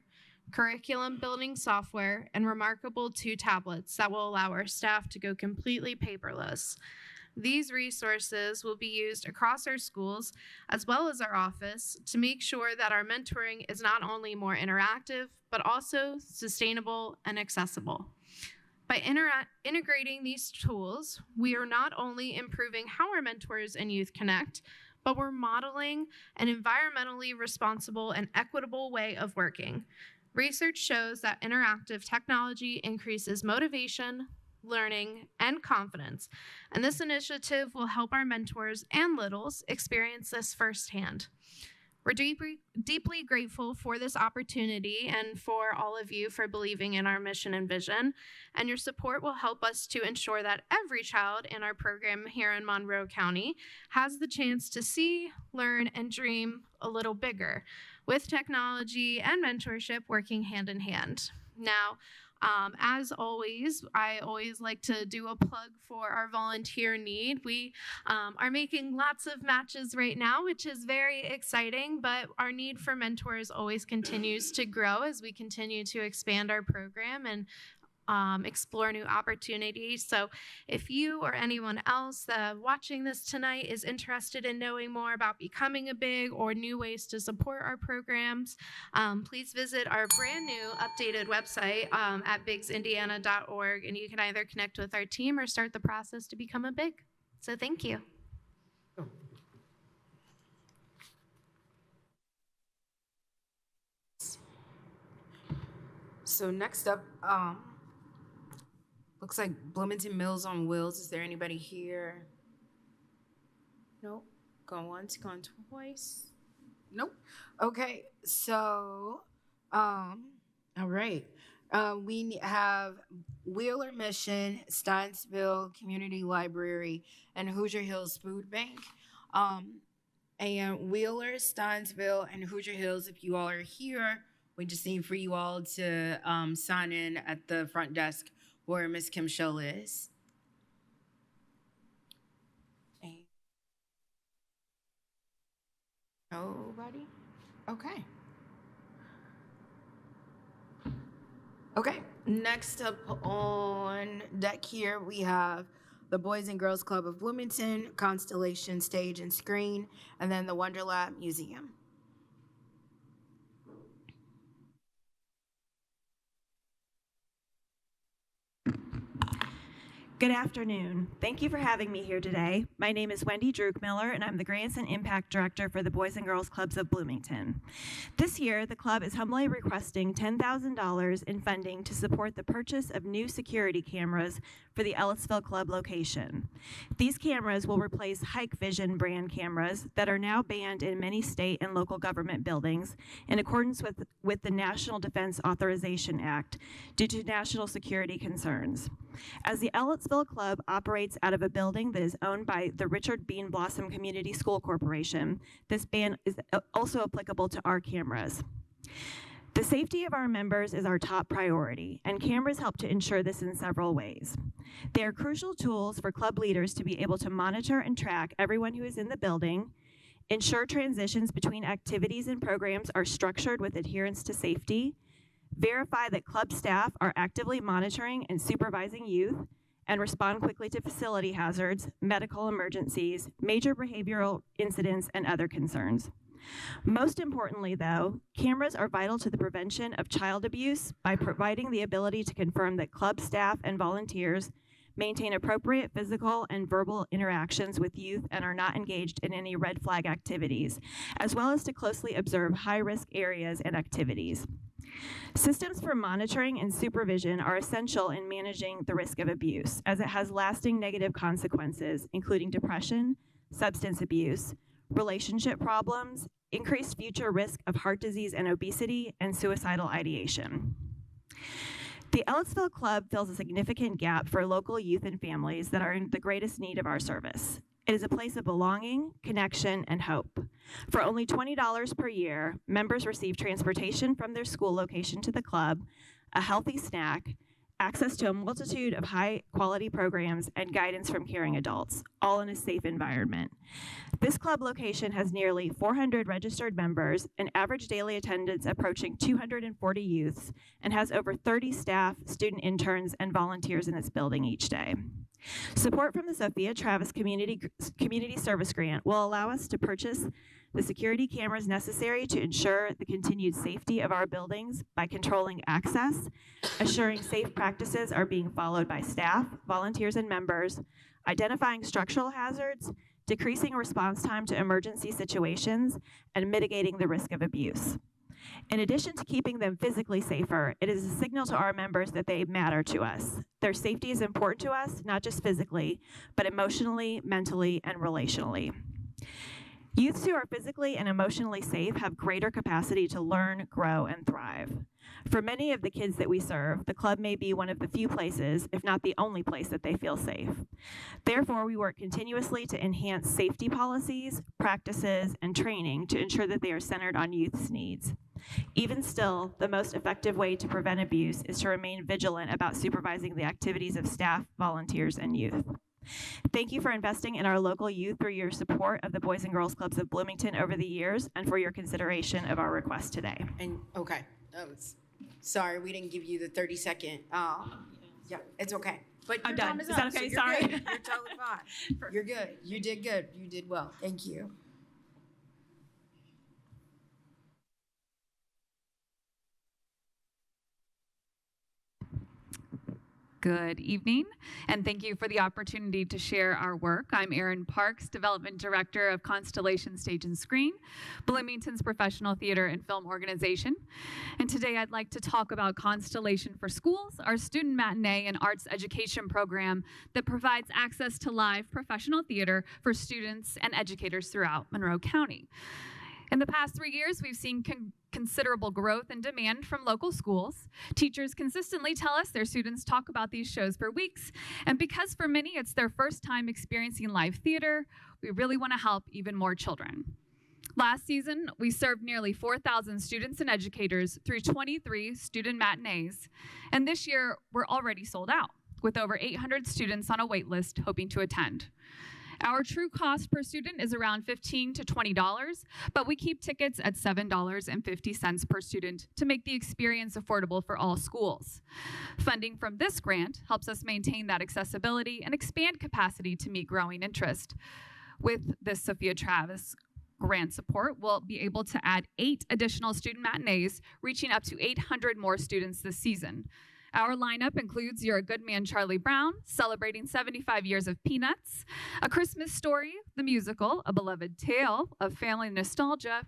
curriculum building software, and remarkable 2 tablets that will allow our staff to go completely paperless. These resources will be used across our schools as well as our office to make sure that our mentoring is not only more interactive, but also sustainable and accessible. By integrating these tools, we are not only improving how our mentors and youth connect, but we're modeling an environmentally responsible and equitable way of working. Research shows that interactive technology increases motivation, learning, and confidence, and this initiative will help our mentors and littles experience this firsthand. We're deeply grateful for this opportunity and for all of you for believing in our mission and vision, and your support will help us to ensure that every child in our program here in Monroe County has the chance to see, learn, and dream a little bigger, with technology and mentorship working hand in hand. Now, as always, I always like to do a plug for our volunteer need. We are making lots of matches right now, which is very exciting, but our need for mentors always continues to grow as we continue to expand our program and explore new opportunities. So if you or anyone else watching this tonight is interested in knowing more about becoming a big or new ways to support our programs, please visit our brand new updated website at bigsindiana.org, and you can either connect with our team or start the process to become a big. So thank you. So next up, looks like Bloomington Mills on Wheels. Is there anybody here? Nope. Going once, going twice. Nope. Okay, so, all right. We have Wheeler Mission, Steinsville Community Library, and Hoosier Hills Food Bank. And Wheeler, Steinsville, and Hoosier Hills, if you all are here, we just need for you all to sign in at the front desk where Miss Kim Shell is. Nobody? Okay. Okay, next up on deck here, we have the Boys and Girls Club of Bloomington, Constellation Stage and Screen, and then the Wonderlab Museum. Good afternoon. Thank you for having me here today. My name is Wendy Druckmiller, and I'm the Grants and Impact Director for the Boys and Girls Clubs of Bloomington. This year, the club is humbly requesting $10,000 in funding to support the purchase of new security cameras for the Ellisville Club location. These cameras will replace Hike Vision brand cameras that are now banned in many state and local government buildings in accordance with the National Defense Authorization Act due to national security concerns. As the Ellisville Club operates out of a building that is owned by the Richard Bean Blossom Community School Corporation, this ban is also applicable to our cameras. The safety of our members is our top priority, and cameras help to ensure this in several ways. They are crucial tools for club leaders to be able to monitor and track everyone who is in the building, ensure transitions between activities and programs are structured with adherence to safety, verify that club staff are actively monitoring and supervising youth, and respond quickly to facility hazards, medical emergencies, major behavioral incidents, and other concerns. Most importantly, though, cameras are vital to the prevention of child abuse by providing the ability to confirm that club staff and volunteers maintain appropriate physical and verbal interactions with youth and are not engaged in any red flag activities, as well as to closely observe high-risk areas and activities. Systems for monitoring and supervision are essential in managing the risk of abuse, as it has lasting negative consequences, including depression, substance abuse, relationship problems, increased future risk of heart disease and obesity, and suicidal ideation. The Ellisville Club fills a significant gap for local youth and families that are in the greatest need of our service. It is a place of belonging, connection, and hope. For only $20 per year, members receive transportation from their school location to the club, a healthy snack, access to a multitude of high-quality programs, and guidance from caring adults, all in a safe environment. This club location has nearly 400 registered members, an average daily attendance approaching 240 youths, and has over 30 staff, student interns, and volunteers in its building each day. Support from the Sophia Travis Community Service Grant will allow us to purchase the security cameras necessary to ensure the continued safety of our buildings by controlling access, assuring safe practices are being followed by staff, volunteers, and members, identifying structural hazards, decreasing response time to emergency situations, and mitigating the risk of abuse. In addition to keeping them physically safer, it is a signal to our members that they matter to us. Their safety is important to us, not just physically, but emotionally, mentally, and relationally. Youths who are physically and emotionally safe have greater capacity to learn, grow, and thrive. For many of the kids that we serve, the club may be one of the few places, if not the only place, that they feel safe. Therefore, we work continuously to enhance safety policies, practices, and training to ensure that they are centered on youth's needs. Even still, the most effective way to prevent abuse is to remain vigilant about supervising the activities of staff, volunteers, and youth. Thank you for investing in our local youth through your support of the Boys and Girls Clubs of Bloomington over the years and for your consideration of our request today. And okay, sorry we didn't give you the 30-second. Yeah, it's okay. But I'm your done. time is Is up, that so okay? you're Sorry. good. You're totally fine. You're good. You did good. You did well. Thank you. Good evening, and thank you for the opportunity to share our work. I'm Erin Parks, Development Director of Constellation Stage and Screen, Bloomington's professional theater and film organization. And today I'd like to talk about Constellation for Schools, our student matinee and arts education program that provides access to live professional theater for students and educators throughout Monroe County. In the past 3 years, we've seen considerable growth and demand from local schools. Teachers consistently tell us their students talk about these shows for weeks, and because for many it's their first time experiencing live theater, we really want to help even more children. Last season, we served nearly 4,000 students and educators through 23 student matinees, and this year we're already sold out, with over 800 students on a wait list hoping to attend. Our true cost per student is around $15 to $20, but we keep tickets at $7.50 per student to make the experience affordable for all schools. Funding from this grant helps us maintain that accessibility and expand capacity to meet growing interest. With this Sophia Travis grant support, we'll be able to add 8 additional student matinees, reaching up to 800 more students this season. Our lineup includes You're a Good Man, Charlie Brown, celebrating 75 years of Peanuts, A Christmas Story, the musical, a beloved tale of family nostalgia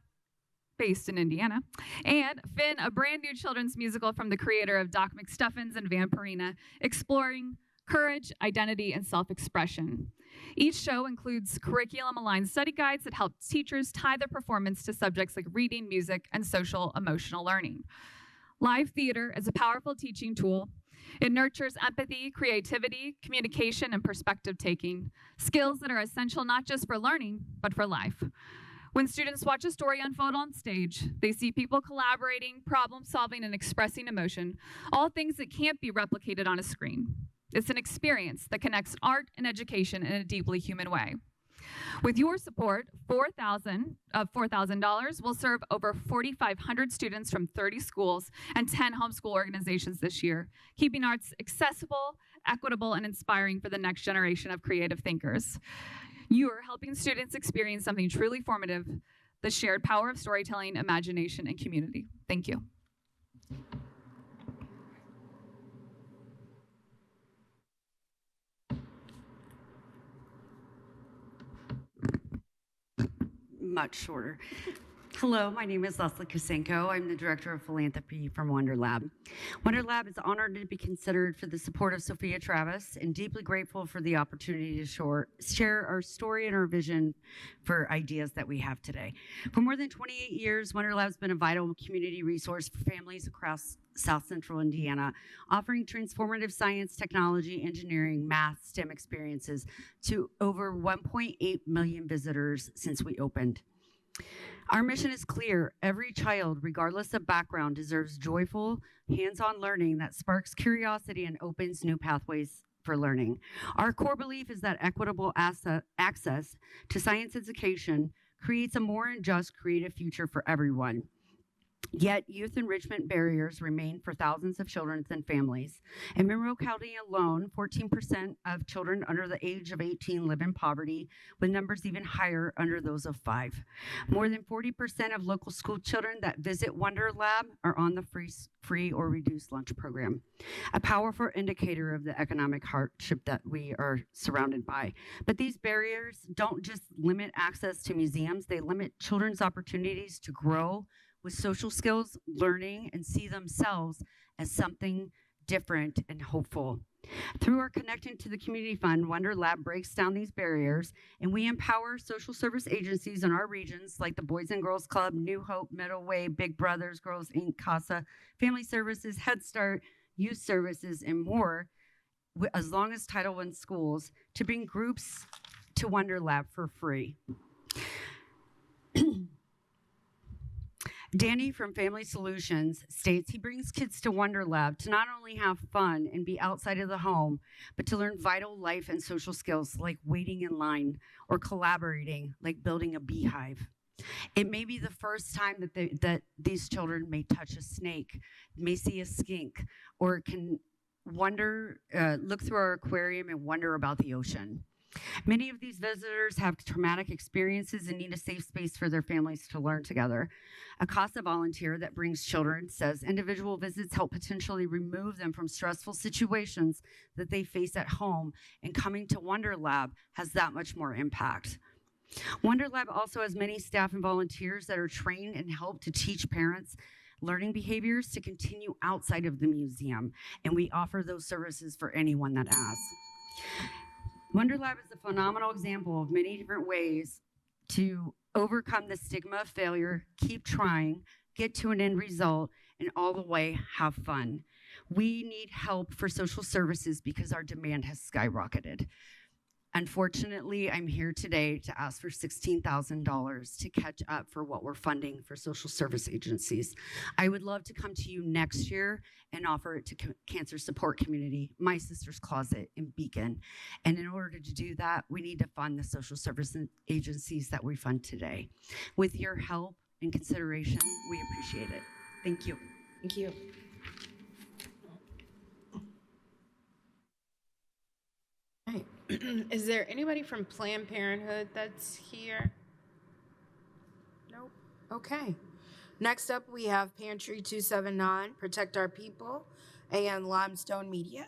based in Indiana, and Finn, a brand new children's musical from the creator of Doc McStuffins and Vampirina, exploring courage, identity, and self-expression. Each show includes curriculum-aligned study guides that help teachers tie their performance to subjects like reading, music, and social-emotional learning. Live theater is a powerful teaching tool. It nurtures empathy, creativity, communication, and perspective-taking, skills that are essential not just for learning, but for life. When students watch a story unfold on stage, they see people collaborating, problem-solving, and expressing emotion, all things that can't be replicated on a screen. It's an experience that connects art and education in a deeply human way. With your support, $4,000 will serve over 4,500 students from 30 schools and 10 homeschool organizations this year, keeping arts accessible, equitable, and inspiring for the next generation of creative thinkers. You are helping students experience something truly formative, the shared power of storytelling, imagination, and community. Thank you. Much shorter. Hello, my name is Leslie Kosenko. I'm the Director of Philanthropy from Wonder Lab. Wonder Lab is honored to be considered for the support of Sophia Travis and deeply grateful for the opportunity to share our story and our vision for ideas that we have today. For more than 28 years, Wonder Lab has been a vital community resource for families across South Central Indiana, offering transformative science, technology, engineering, math, STEM experiences to over 1.8 million visitors since we opened. Our mission is clear. Every child, regardless of background, deserves joyful, hands-on learning that sparks curiosity and opens new pathways for learning. Our core belief is that equitable access to science education creates a more just, creative future for everyone. Yet, youth enrichment barriers remain for thousands of children and families. In Monroe County alone, 14% of children under the age of 18 live in poverty, with numbers even higher under those of 5. More than 40% of local school children that visit Wonder Lab are on the free or reduced lunch program, a powerful indicator of the economic hardship that we are surrounded by. But these barriers don't just limit access to museums, they limit children's opportunities to grow with social skills, learning, and see themselves as something different and hopeful. Through our Connecting to the Community Fund, Wonder Lab breaks down these barriers, and we empower social service agencies in our regions like the Boys and Girls Club, New Hope, Middle Way, Big Brothers, Girls Inc., CASA, Family Services, Head Start, Youth Services, and more, as long as Title I schools, to bring groups to Wonder Lab for free. Danny from Family Solutions states he brings kids to Wonder Lab to not only have fun and be outside of the home, but to learn vital life and social skills like waiting in line or collaborating, like building a beehive. It may be the first time that these children may touch a snake, may see a skink, or can wonder, look through our aquarium and wonder about the ocean. Many of these visitors have traumatic experiences and need a safe space for their families to learn together. A CASA volunteer that brings children says individual visits help potentially remove them from stressful situations that they face at home, and coming to Wonder Lab has that much more impact. Wonder Lab also has many staff and volunteers that are trained and help to teach parents learning behaviors to continue outside of the museum, and we offer those services for anyone that asks. Wonder Lab is a phenomenal example of many different ways to overcome the stigma of failure, keep trying, get to an end result, and all the way have fun. We need help for social services because our demand has skyrocketed. Unfortunately, I'm here today to ask for $16,000 to catch up for what we're funding for social service agencies. I would love to come to you next year and offer it to Cancer Support Community, My Sister's Closet, and Beacon. And in order to do that, we need to fund the social service agencies that we fund today. With your help and consideration, we appreciate it. Thank you. Thank you. Right. Is there anybody from Planned Parenthood that's here? Nope. Okay. Next up, we have Pantry 279, Protect Our People, and Limestone Media.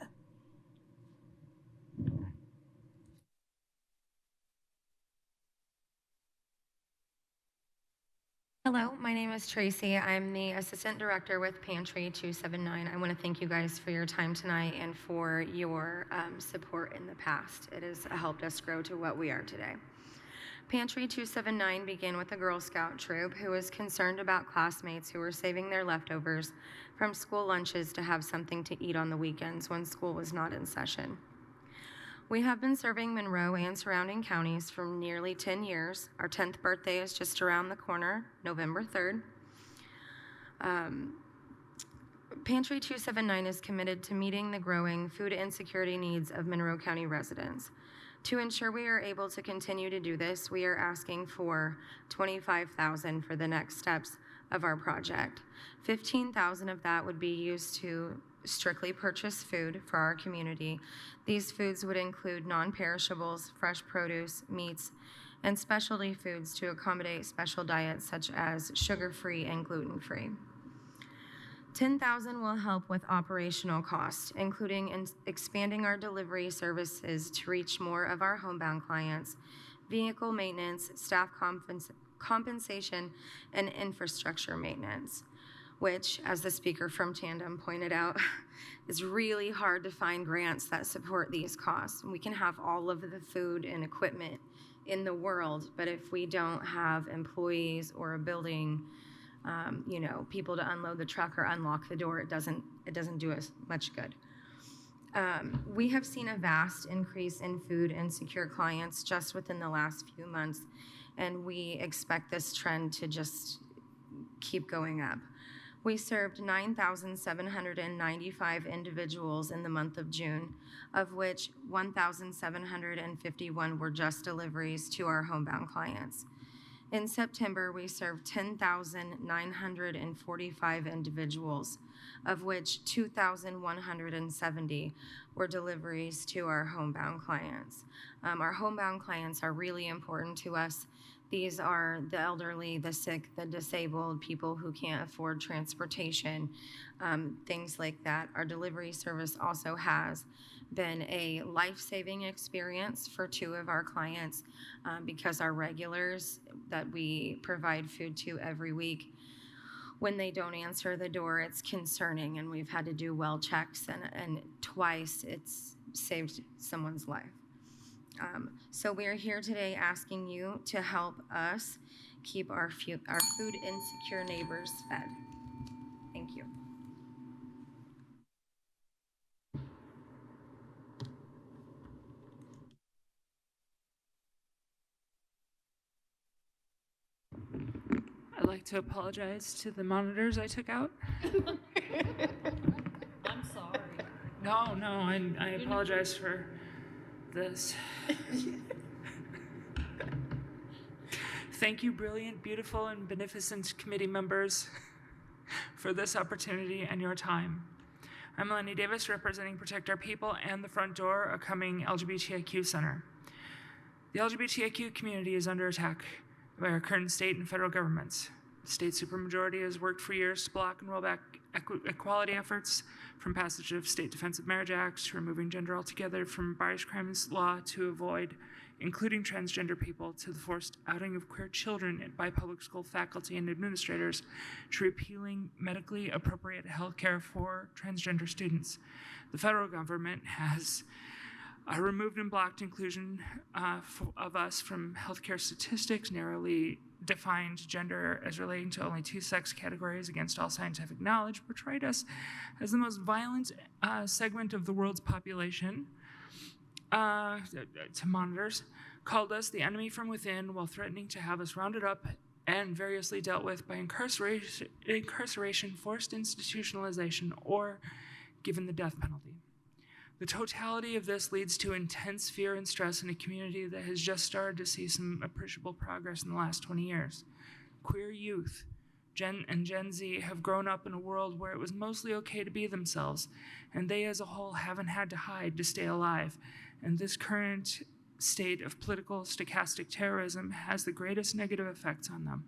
Hello, my name is Tracy. I'm the Assistant Director with Pantry 279. I want to thank you guys for your time tonight and for your support in the past. It has helped us grow to what we are today. Pantry 279 began with a Girl Scout troop who was concerned about classmates who were saving their leftovers from school lunches to have something to eat on the weekends when school was not in session. We have been serving Monroe and surrounding counties for nearly 10 years. Our 10th birthday is just around the corner, November 3rd. Pantry 279 is committed to meeting the growing food insecurity needs of Monroe County residents. To ensure we are able to continue to do this, we are asking for $25,000 for the next steps of our project. $15,000 of that would be used to strictly purchase food for our community. These foods would include non-perishables, fresh produce, meats, and specialty foods to accommodate special diets such as sugar-free and gluten-free. $10,000 will help with operational costs, including expanding our delivery services to reach more of our homebound clients, vehicle maintenance, staff compensation, and infrastructure maintenance, which, as the speaker from Tandem pointed out, is really hard to find grants that support these costs. We can have all of the food and equipment in the world, but if we don't have employees or a building, people to unload the truck or unlock the door, it doesn't do us much good. We have seen a vast increase in food insecure clients just within the last few months, and we expect this trend to just keep going up. We served 9,795 individuals in the month of June, of which 1,751 were just deliveries to our homebound clients. In September, we served 10,945 individuals, of which 2,170 were deliveries to our homebound clients. Our homebound clients are really important to us. These are the elderly, the sick, the disabled, people who can't afford transportation, things like that. Our delivery service also has been a life-saving experience for 2 of our clients because our regulars that we provide food to every week, when they don't answer the door, it's concerning, and we've had to do well checks, and twice it's saved someone's life. So we are here today asking you to help us keep our food insecure neighbors fed. Thank you. I'd like to apologize to the monitors I took out. I'm sorry. No, I apologize for this. Thank you, brilliant, beautiful, and beneficent committee members, for this opportunity and your time. I'm Melanie Davis, representing Protect Our People and the Front Door, a coming LGBTIQ center. The LGBTIQ community is under attack by our current state and federal governments. The state supermajority has worked for years to block and roll back equality efforts, from passage of State Defense of Marriage Acts to removing gender altogether from bias crimes law to avoid including transgender people, to the forced outing of queer children by public school faculty and administrators, to repealing medically appropriate health care for transgender students. The federal government has removed and blocked inclusion of us from healthcare statistics, narrowly defined gender as relating to only 2 sex categories against all scientific knowledge, portrayed us as the most violent segment of the world's population, to monitors, called us the enemy from within while threatening to have us rounded up and variously dealt with by incarceration, forced institutionalization, or given the death penalty. The totality of this leads to intense fear and stress in a community that has just started to see some appreciable progress in the last 20 years. Queer youth, Gen Z, have grown up in a world where it was mostly okay to be themselves, and they as a whole haven't had to hide to stay alive. And this current state of political stochastic terrorism has the greatest negative effects on them.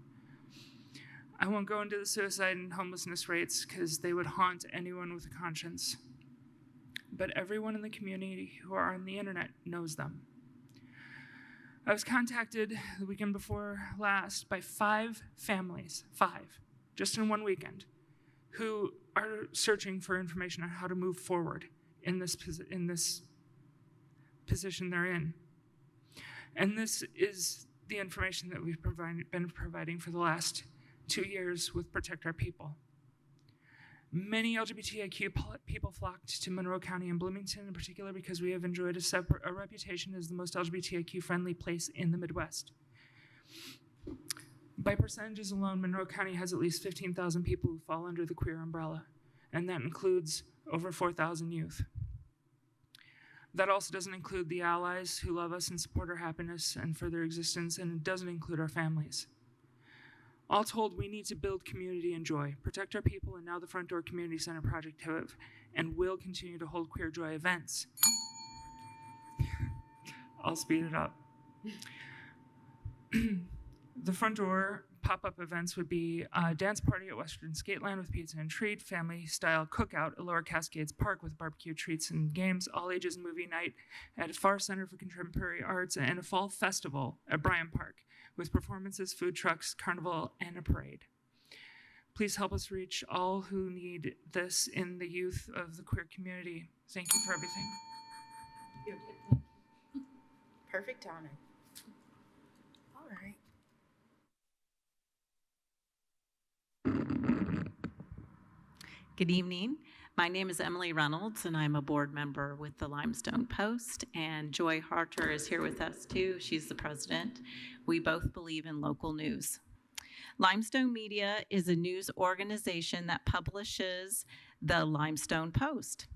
I won't go into the suicide and homelessness rates because they would haunt anyone with a conscience. But everyone in the community who are on the internet knows them. I was contacted the weekend before last by 5 families, 5, just in one weekend, who are searching for information on how to move forward in this position they're in. And this is the information that we've been providing for the last 2 years with Protect Our People. Many LGBTIQ people flocked to Monroe County and Bloomington in particular because we have enjoyed a reputation as the most LGBTIQ-friendly place in the Midwest. By percentages alone, Monroe County has at least 15,000 people who fall under the queer umbrella, and that includes over 4,000 youth. That also doesn't include the allies who love us and support our happiness and further existence, and it doesn't include our families. All told, we need to build community and joy, Protect Our People, and now the Front Door Community Center Project have and will continue to hold Queer Joy events. I'll speed it up. The Front Door pop-up events would be a dance party at Western Skateland with pizza and treat, family-style cookout at Lower Cascades Park with barbecue treats and games, all-ages movie night at Farr Center for Contemporary Arts, and a fall festival at Bryan Park with performances, food trucks, carnival, and a parade. Please help us reach all who need this in the youth of the queer community. Thank you for everything. Perfect timing. All right. Good evening. My name is Emily Reynolds, and I'm a board member with the Limestone Post, and Joy Harter is here with us too. She's the president. We both believe in local news. Limestone Media is a news organization that publishes the Limestone Post.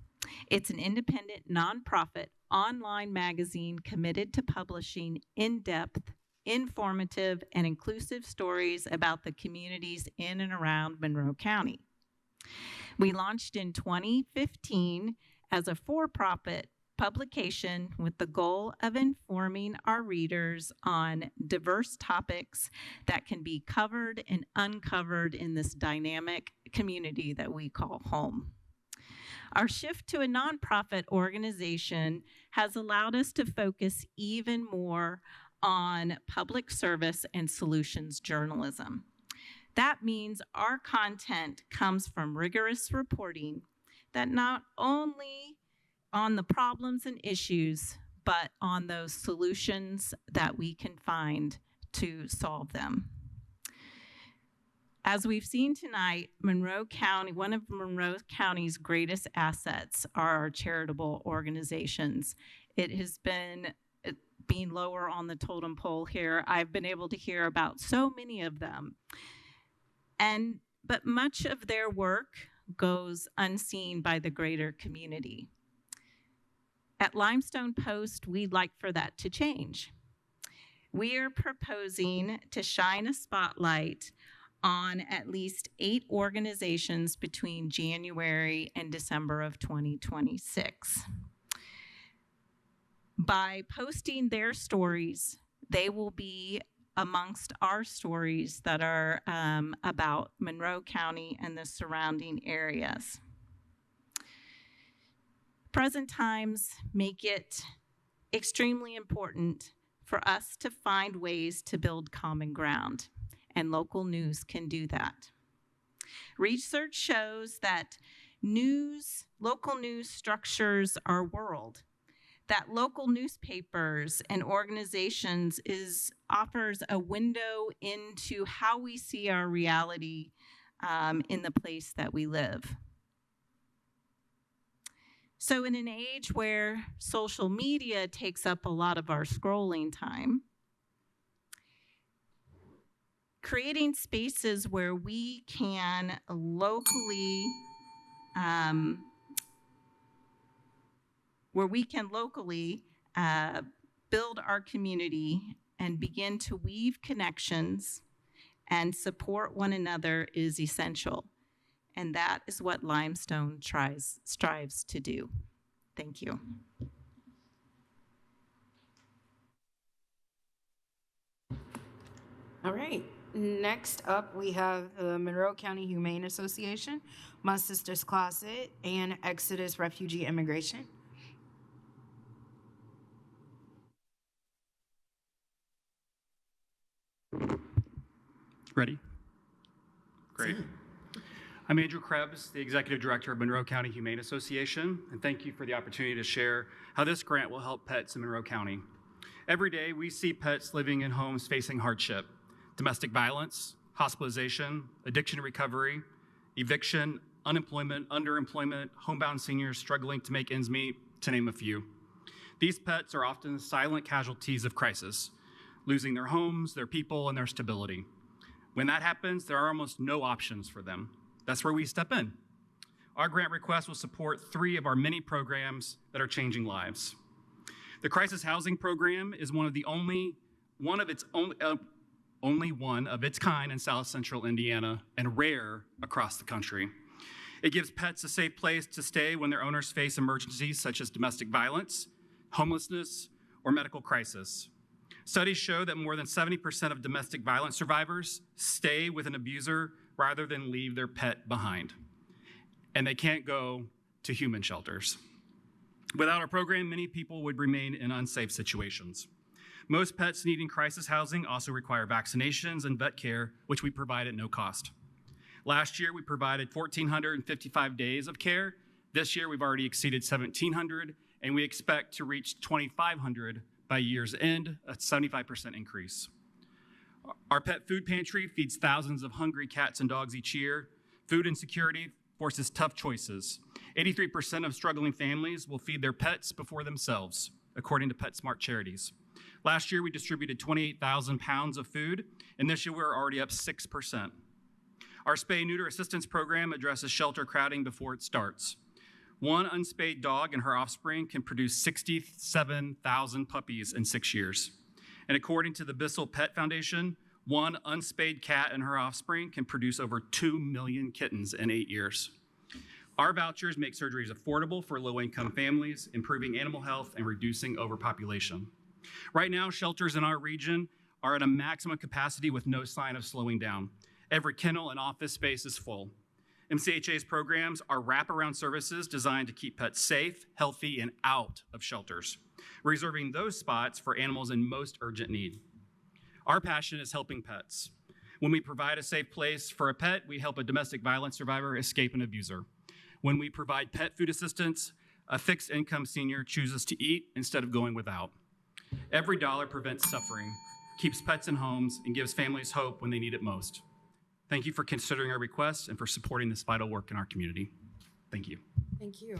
It's an independent, nonprofit, online magazine committed to publishing in-depth, informative, and inclusive stories about the communities in and around Monroe County. We launched in 2015 as a for-profit publication with the goal of informing our readers on diverse topics that can be covered and uncovered in this dynamic community that we call home. Our shift to a nonprofit organization has allowed us to focus even more on public service and solutions journalism. That means our content comes from rigorous reporting that not only on the problems and issues, but on those solutions that we can find to solve them. As we've seen tonight, Monroe County, one of Monroe County's greatest assets are our charitable organizations. It has been being lower on the totem pole here. I've been able to hear about so many of them. But much of their work goes unseen by the greater community. At Limestone Post, we'd like for that to change. We are proposing to shine a spotlight on at least 8 organizations between January and December of 2026. By posting their stories, they will be amongst our stories that are about Monroe County and the surrounding areas. Present times make it extremely important for us to find ways to build common ground, and local news can do that. Research shows that local news structures our world, that local newspapers and organizations offers a window into how we see our reality in the place that we live. So in an age where social media takes up a lot of our scrolling time, creating spaces where we can locally build our community and begin to weave connections and support one another is essential. And that is what Limestone strives to do. Thank you. All right. Next up, we have the Monroe County Humane Association, My Sister's Closet, and Exodus Refugee Immigration. Ready? Great. I'm Andrew Krebs, the Executive Director of Monroe County Humane Association, and thank you for the opportunity to share how this grant will help pets in Monroe County. Every day, we see pets living in homes facing hardship, domestic violence, hospitalization, addiction recovery, eviction, unemployment, underemployment, homebound seniors struggling to make ends meet, to name a few. These pets are often the silent casualties of crisis, losing their homes, their people, and their stability. When that happens, there are almost no options for them. That's where we step in. Our grant request will support 3 of our many programs that are changing lives. The Crisis Housing Program is only one of its kind in South Central Indiana and rare across the country. It gives pets a safe place to stay when their owners face emergencies such as domestic violence, homelessness, or medical crisis. Studies show that more than 70% of domestic violence survivors stay with an abuser rather than leave their pet behind. And they can't go to human shelters. Without our program, many people would remain in unsafe situations. Most pets needing crisis housing also require vaccinations and vet care, which we provide at no cost. Last year, we provided 1,455 days of care. This year, we've already exceeded 1,700, and we expect to reach 2,500 by year's end, a 75% increase. Our pet food pantry feeds thousands of hungry cats and dogs each year. Food insecurity forces tough choices. 83% of struggling families will feed their pets before themselves, according to PetSmart Charities. Last year, we distributed 28,000 pounds of food, and this year we're already up 6%. Our spay-neuter assistance program addresses shelter crowding before it starts. One unspayed dog and her offspring can produce 67,000 puppies in 6 years. And according to the Bissell Pet Foundation, one unspayed cat and her offspring can produce over 2 million kittens in 8 years. Our vouchers make surgeries affordable for low-income families, improving animal health and reducing overpopulation. Right now, shelters in our region are at a maximum capacity with no sign of slowing down. Every kennel and office space is full. MCHA's programs are wraparound services designed to keep pets safe, healthy, and out of shelters, reserving those spots for animals in most urgent need. Our passion is helping pets. When we provide a safe place for a pet, we help a domestic violence survivor escape an abuser. When we provide pet food assistance, a fixed income senior chooses to eat instead of going without. Every dollar prevents suffering, keeps pets in homes, and gives families hope when they need it most. Thank you for considering our requests and for supporting this vital work in our community. Thank you. Thank you.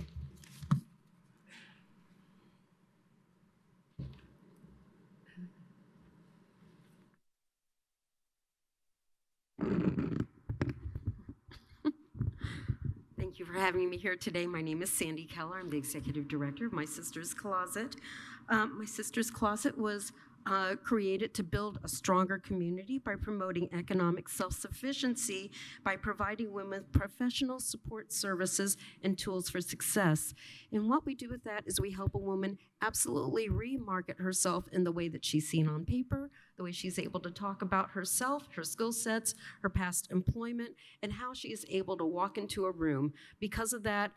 Thank you for having me here today. My name is Sandy Keller. I'm the Executive Director of My Sister's Closet. My Sister's Closet was created to build a stronger community by promoting economic self-sufficiency, by providing women with professional support services and tools for success. And what we do with that is we help a woman absolutely remarket herself in the way that she's seen on paper, the way she's able to talk about herself, her skill sets, her past employment, and how she is able to walk into a room. Because of that,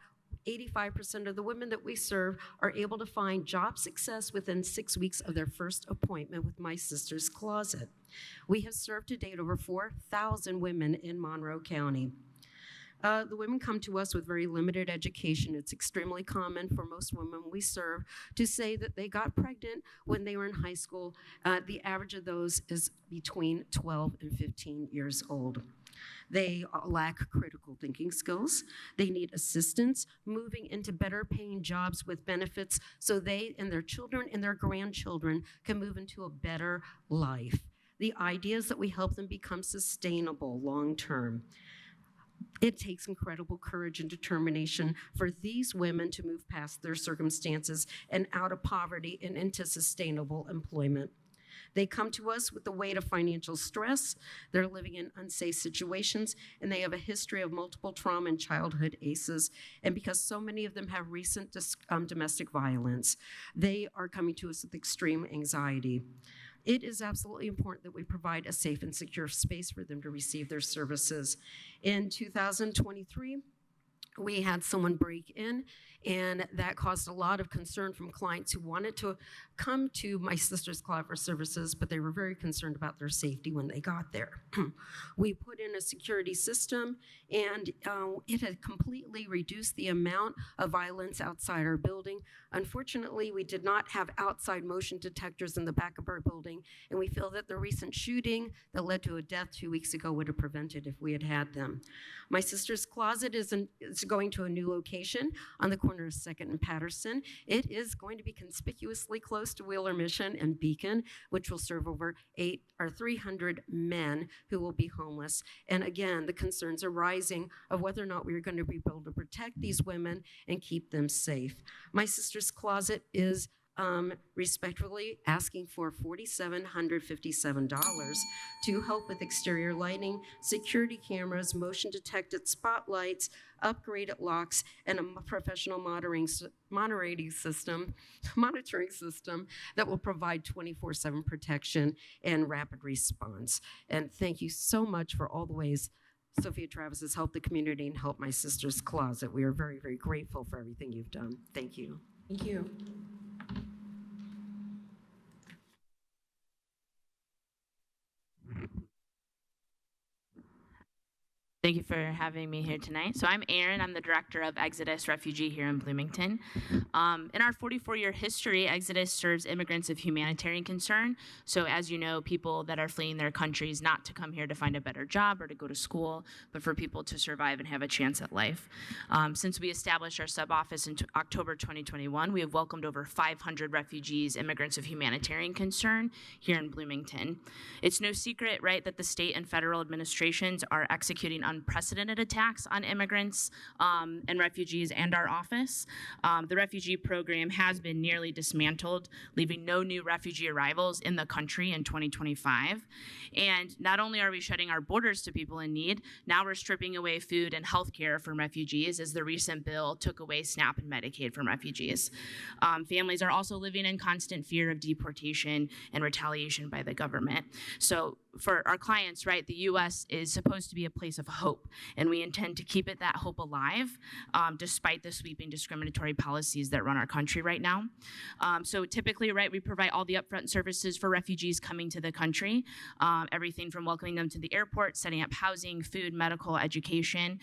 85% of the women that we serve are able to find job success within 6 weeks of their first appointment with My Sister's Closet. We have served to date over 4,000 women in Monroe County. The women come to us with very limited education. It's extremely common for most women we serve to say that they got pregnant when they were in high school. The average of those is between 12 and 15 years old. They lack critical thinking skills. They need assistance moving into better paying jobs with benefits so they and their children and their grandchildren can move into a better life. The idea is that we help them become sustainable long term. It takes incredible courage and determination for these women to move past their circumstances and out of poverty and into sustainable employment. They come to us with the weight of financial stress, they're living in unsafe situations, and they have a history of multiple trauma and childhood ACEs. And because so many of them have recent domestic violence, they are coming to us with extreme anxiety. it is absolutely important that we provide a safe and secure space for them to receive their services. In 2023, we had someone break in, and that caused a lot of concern from clients who wanted to come to my sister's club for services, but they were very concerned about their safety when they got there. We put in a security system, and it had completely reduced the amount of violence outside our building. Unfortunately, we did not have outside motion detectors in the back of our building, and we feel that the recent shooting that led to a death 2 weeks ago would have prevented if we had had them. My sister's closet is going to a new location on the corner of 2nd and Patterson. It is going to be conspicuously close to Wheeler Mission and Beacon, which will serve over 300 men who will be homeless. And again, the concerns are rising of whether or not we are going to be able to protect these women and keep them safe. My sister's closet is respectfully asking for $4,757 to help with exterior lighting, security cameras, motion detected spotlights, upgraded locks, and a professional monitoring system that will provide 24/7 protection and rapid response. And thank you so much for all the ways Sophia Travis has helped the community and helped my sister's closet. We are very, very grateful for everything you've done. Thank you. Thank you. Thank you for having me here tonight. So I'm Erin. I'm the director of Exodus Refugee here in Bloomington. In our 44-year history, Exodus serves immigrants of humanitarian concern. So as you know, people that are fleeing their countries not to come here to find a better job or to go to school, but for people to survive and have a chance at life. Since we established our sub-office in October 2021, we have welcomed over 500 refugees, immigrants of humanitarian concern here in Bloomington. It's no secret, right, that the state and federal administrations are executing unprecedented attacks on immigrants and refugees and our office. The refugee program has been nearly dismantled, leaving no new refugee arrivals in the country in 2025. And not only are we shutting our borders to people in need, now we're stripping away food and health care from refugees as the recent bill took away SNAP and Medicaid from refugees. Families are also living in constant fear of deportation and retaliation by the government. So for our clients, right, the U.S. is supposed to be a place of hope, and we intend to keep that hope alive despite the sweeping discriminatory policies that run our country right now. So typically, right, we provide all the upfront services for refugees coming to the country, everything from welcoming them to the airport, setting up housing, food, medical, education.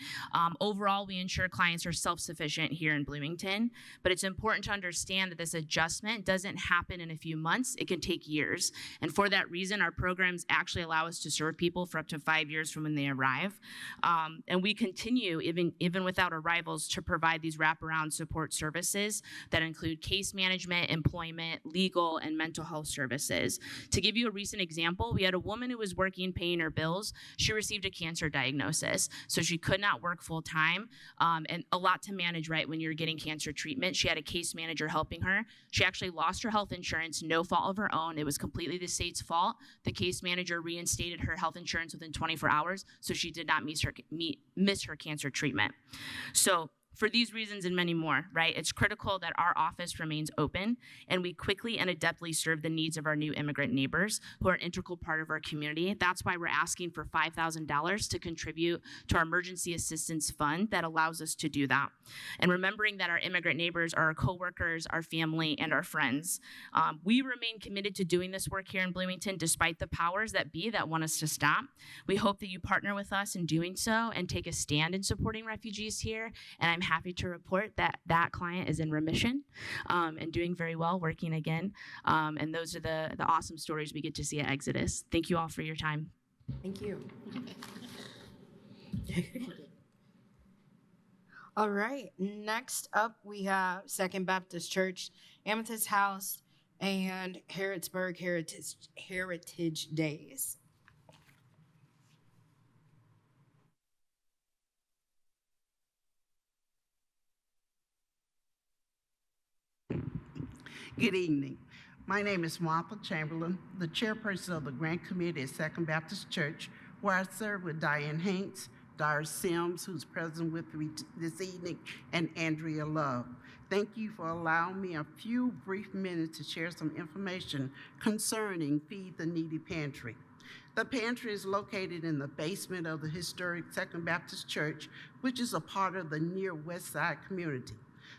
Overall, we ensure clients are self-sufficient here in Bloomington, but it's important to understand that this adjustment doesn't happen in a few months. It can take years, and for that reason, our programs actually allow us to serve people for up to 5 years from when they arrive. And we continue, even without arrivals, to provide these wraparound support services that include case management, employment, legal, and mental health services. To give you a recent example, we had a woman who was working, paying her bills. She received a cancer diagnosis, so she could not work full time, and a lot to manage, right, when you're getting cancer treatment. She had a case manager helping her. She actually lost her health insurance, no fault of her own. It was completely the state's fault. The case manager reinstated her health insurance within 24 hours, so she did not miss her cancer treatment. So for these reasons and many more, right, it's critical that our office remains open and we quickly and adeptly serve the needs of our new immigrant neighbors who are an integral part of our community. That's why we're asking for $5,000 to contribute to our emergency assistance fund that allows us to do that. And remembering that our immigrant neighbors are our coworkers, our family, and our friends. We remain committed to doing this work here in Bloomington despite the powers that be that want us to stop. We hope that you partner with us in doing so and take a stand in supporting refugees here. And I'm happy to report that that client is in remission and doing very well, working again. And those are the awesome stories we get to see at Exodus. Thank you all for your time. Thank you. All right, next up we have Second Baptist Church, Amethyst House, and Harrodsburg Heritage Days. Good evening. My name is Martha Chamberlain, the chairperson of the Grant Committee at Second Baptist Church, where I serve with Diane Hanks, Doris Sims, who's present with me this evening, and Andrea Love. Thank you for allowing me a few brief minutes to share some information concerning Feed the Needy Pantry. The pantry is located in the basement of the historic Second Baptist Church, which is a part of the near West Side community.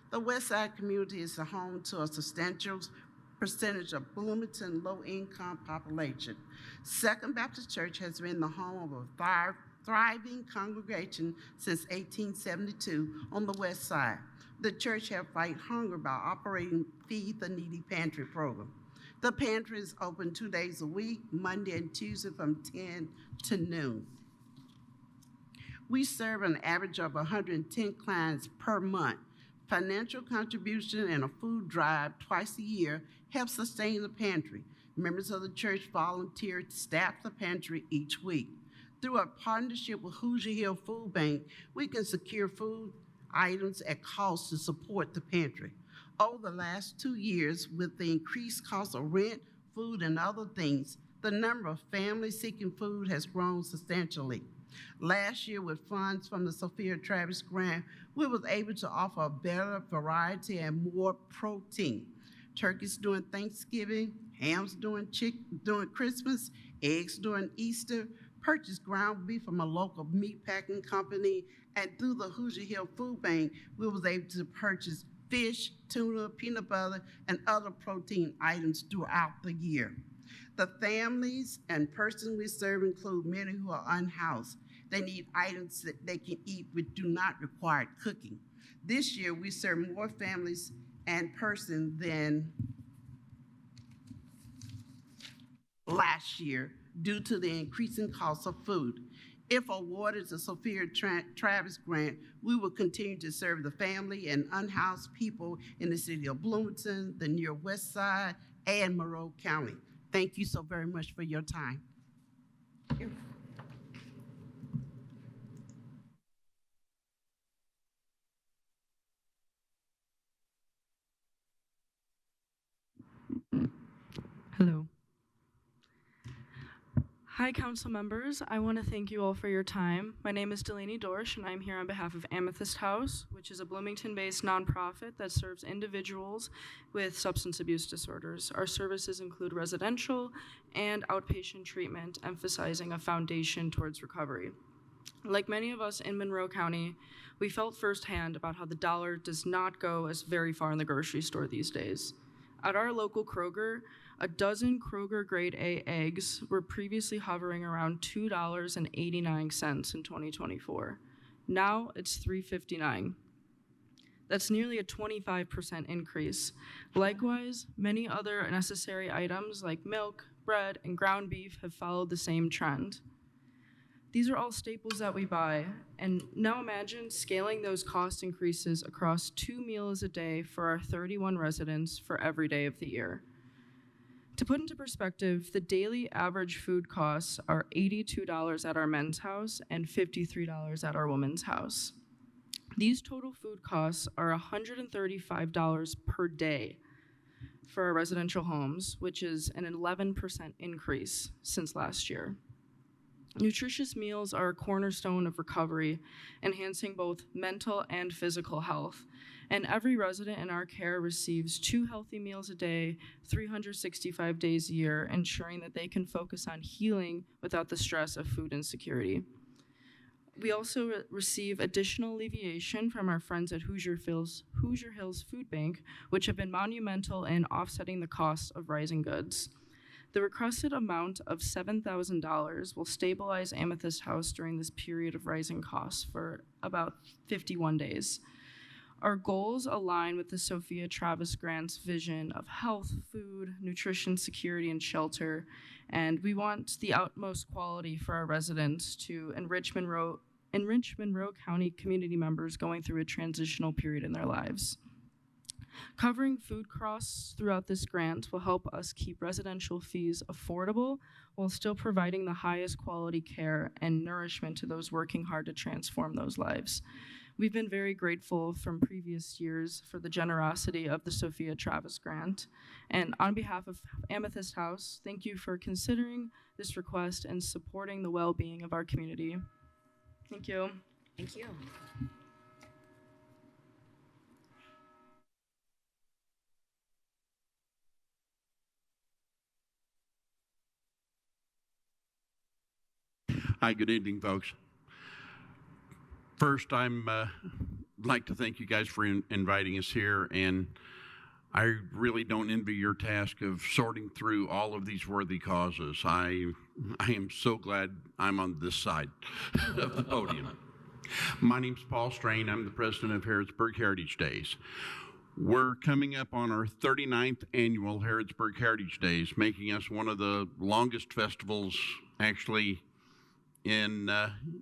The West Side community is the home to a substantial percentage of Bloomington low-income population. Second Baptist Church has been the home of a thriving congregation since 1872 on the West Side. The church has fight hunger by operating Feed the Needy Pantry program. The pantry is open 2 days a week, Monday and Tuesday from 10 to noon. We serve an average of 110 clients per month. Financial contribution and a food drive twice a year help sustain the pantry. Members of the church volunteer to staff the pantry each week. Through a partnership with Hoosier Hill Food Bank, we can secure food items at cost to support the pantry. Over the last 2 years, with the increased cost of rent, food, and other things, the number of families seeking food has grown substantially. Last year, with funds from the Sophia Travis grant, we were able to offer a better variety and more protein. Turkeys during Thanksgiving, hams during Christmas, eggs during Easter, purchase ground beef from a local meat packing company, and through the Hoosier Hill Food Bank, we was able to purchase fish, tuna, peanut butter, and other protein items throughout the year. The families and persons we serve include many who are unhoused. They need items that they can eat which do not require cooking. This year, we serve more families and persons than last year due to the increasing cost of food. If awarded the Sophia Travis grant, we will continue to serve the family and unhoused people in the city of Bloomington, the near West Side, and Monroe County. Thank you so very much for your time. Hello. Hi, council members. I want to thank you all for your time. My name is Delaney Dorsch, and I'm here on behalf of Amethyst House, which is a Bloomington-based nonprofit that serves individuals with substance abuse disorders. Our services include residential and outpatient treatment, emphasizing a foundation towards recovery. Like many of us in Monroe County, we felt firsthand about how the dollar does not go as very far in the grocery store these days. At our local Kroger, a dozen Kroger Grade A eggs were previously hovering around $2.89 in 2024. Now it's $3.59. That's nearly a 25% increase. Likewise, many other necessary items like milk, bread, and ground beef have followed the same trend. These are all staples that we buy, and now imagine scaling those cost increases across 2 meals a day for our 31 residents for every day of the year. To put into perspective, the daily average food costs are $82 at our men's house and $53 at our women's house. These total food costs are $135 per day for our residential homes, which is an 11% increase since last year. Nutritious meals are a cornerstone of recovery, enhancing both mental and physical health. And every resident in our care receives 2 healthy meals a day, 365 days a year, ensuring that they can focus on healing without the stress of food insecurity. We also receive additional alleviation from our friends at Hoosier Hills Food Bank, which have been monumental in offsetting the costs of rising goods. The requested amount of $7,000 will stabilize Amethyst House during this period of rising costs for about 51 days. Our goals align with the Sophia Travis Grant's vision of health, food, nutrition, security, and shelter, and we want the utmost quality for our residents to enrich Monroe County community members going through a transitional period in their lives. Covering food costs throughout this grant will help us keep residential fees affordable while still providing the highest quality care and nourishment to those working hard to transform those lives. We've been very grateful from previous years for the generosity of the Sophia Travis grant. And on behalf of Amethyst House, thank you for considering this request and supporting the well-being of our community. Thank you. Thank you. Hi, good evening, folks. First, I'm like to thank you guys for inviting us here, and I really don't envy your task of sorting through all of these worthy causes. I am so glad I'm on this side of the podium. My name's Paul Strain. I'm the president of Harrodsburg Heritage Days. We're coming up on our 39th annual Harrodsburg Heritage Days, making us one of the longest festivals actually in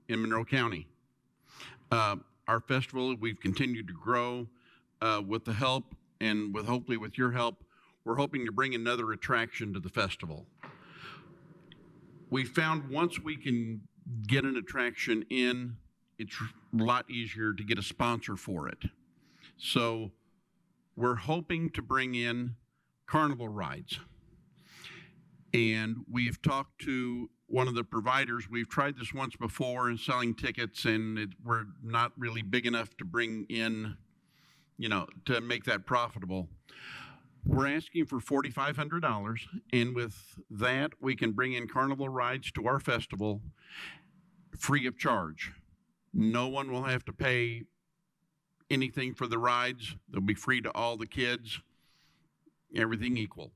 Monroe County. Our festival, we've continued to grow with the help and hopefully with your help. We're hoping to bring another attraction to the festival. We found once we can get an attraction in, it's a lot easier to get a sponsor for it. So we're hoping to bring in carnival rides. And we've talked to one of the providers. We've tried this once before in selling tickets, and we're not really big enough to bring in, to make that profitable. We're asking for $4,500, and with that, we can bring in carnival rides to our festival free of charge. No one will have to pay anything for the rides. They'll be free to all the kids, everything equal.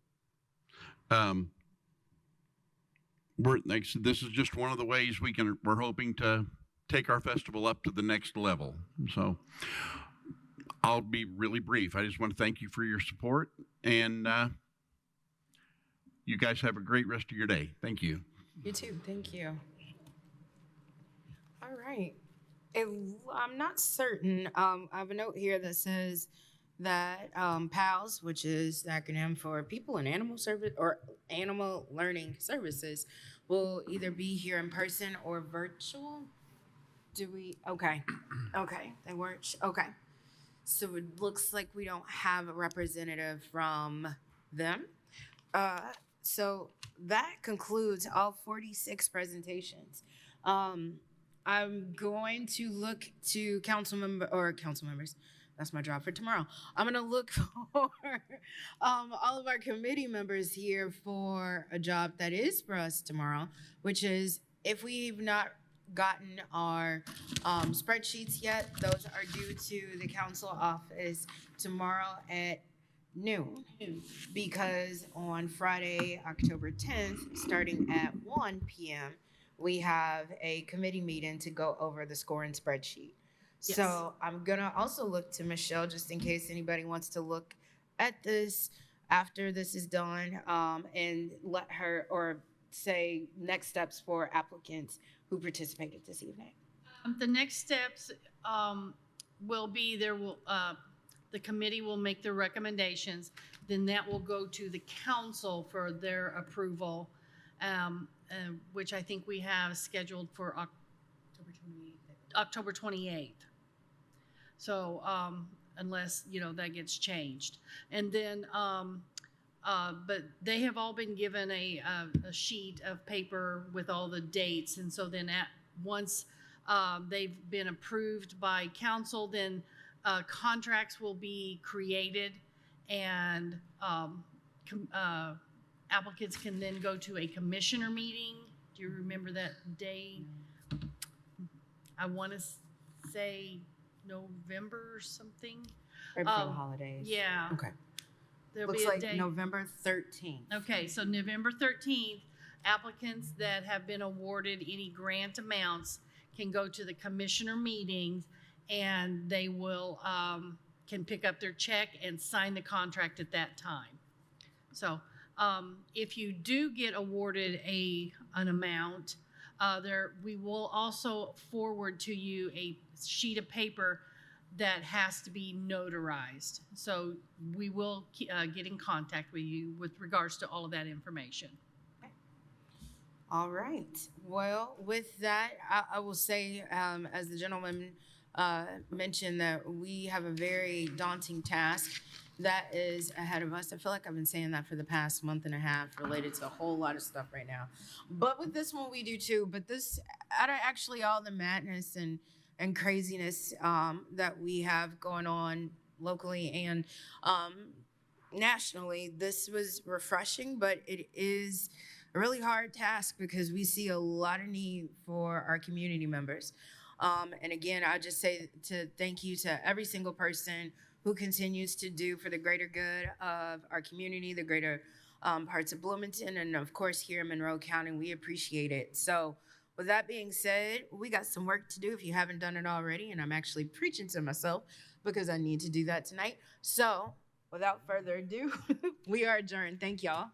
This is just one of the ways we're hoping to take our festival up to the next level. So I'll be really brief. I just want to thank you for your support, and you guys have a great rest of your day. Thank you. You too. Thank you. All right. I'm not certain. I have a note here that says that PALS, which is the acronym for People and Animal Service or Animal Learning Services, will either be here in person or virtual. Okay, they weren't, okay. So it looks like we don't have a representative from them. So that concludes all 46 presentations. I'm going to look to council members. That's my job for tomorrow. I'm going to look for all of our committee members here for a job that is for us tomorrow, which is if we've not gotten our spreadsheets yet, those are due to the council office tomorrow at noon, because on Friday, October 10th, starting at 1 p.m., we have a committee meeting to go over the scoring spreadsheet. Yes. So I'm gonna also look to Michelle just in case anybody wants to look at this after this is done, and let her or say next steps for applicants who participated this evening. The next steps will be the committee will make their recommendations. Then that will go to the council for their approval, which I think we have scheduled for October 28th. So unless that gets changed, and then but they have all been given a sheet of paper with all the dates, and so then once they've been approved by council, then contracts will be created, and applicants can then go to a commissioner meeting. Do you remember that day? I want to say November or something. Right before the holidays. Yeah. Okay. There'll Looks be a like day. November 13th. Okay, so November 13th, applicants that have been awarded any grant amounts can go to the commissioner meetings, and they will can pick up their check and sign the contract at that time. So if you do get awarded an amount, we will also forward to you a sheet of paper that has to be notarized. So we will get in contact with you with regards to all of that information. All right. Well, with that, I will say, as the gentleman mentioned, that we have a very daunting task that is ahead of us. I feel like I've been saying that for the past month and a half related to a whole lot of stuff right now. But with this one, we do too. But this, out of actually all the madness and craziness that we have going on locally and nationally, this was refreshing, but it is a really hard task because we see a lot of need for our community members. And again, I just say to thank you to every single person who continues to do for the greater good of our community, the greater parts of Bloomington, and of course here in Monroe County. We appreciate it. So with that being said, we got some work to do if you haven't done it already, and I'm actually preaching to myself because I need to do that tonight. So without further ado, we are adjourned. Thank y'all.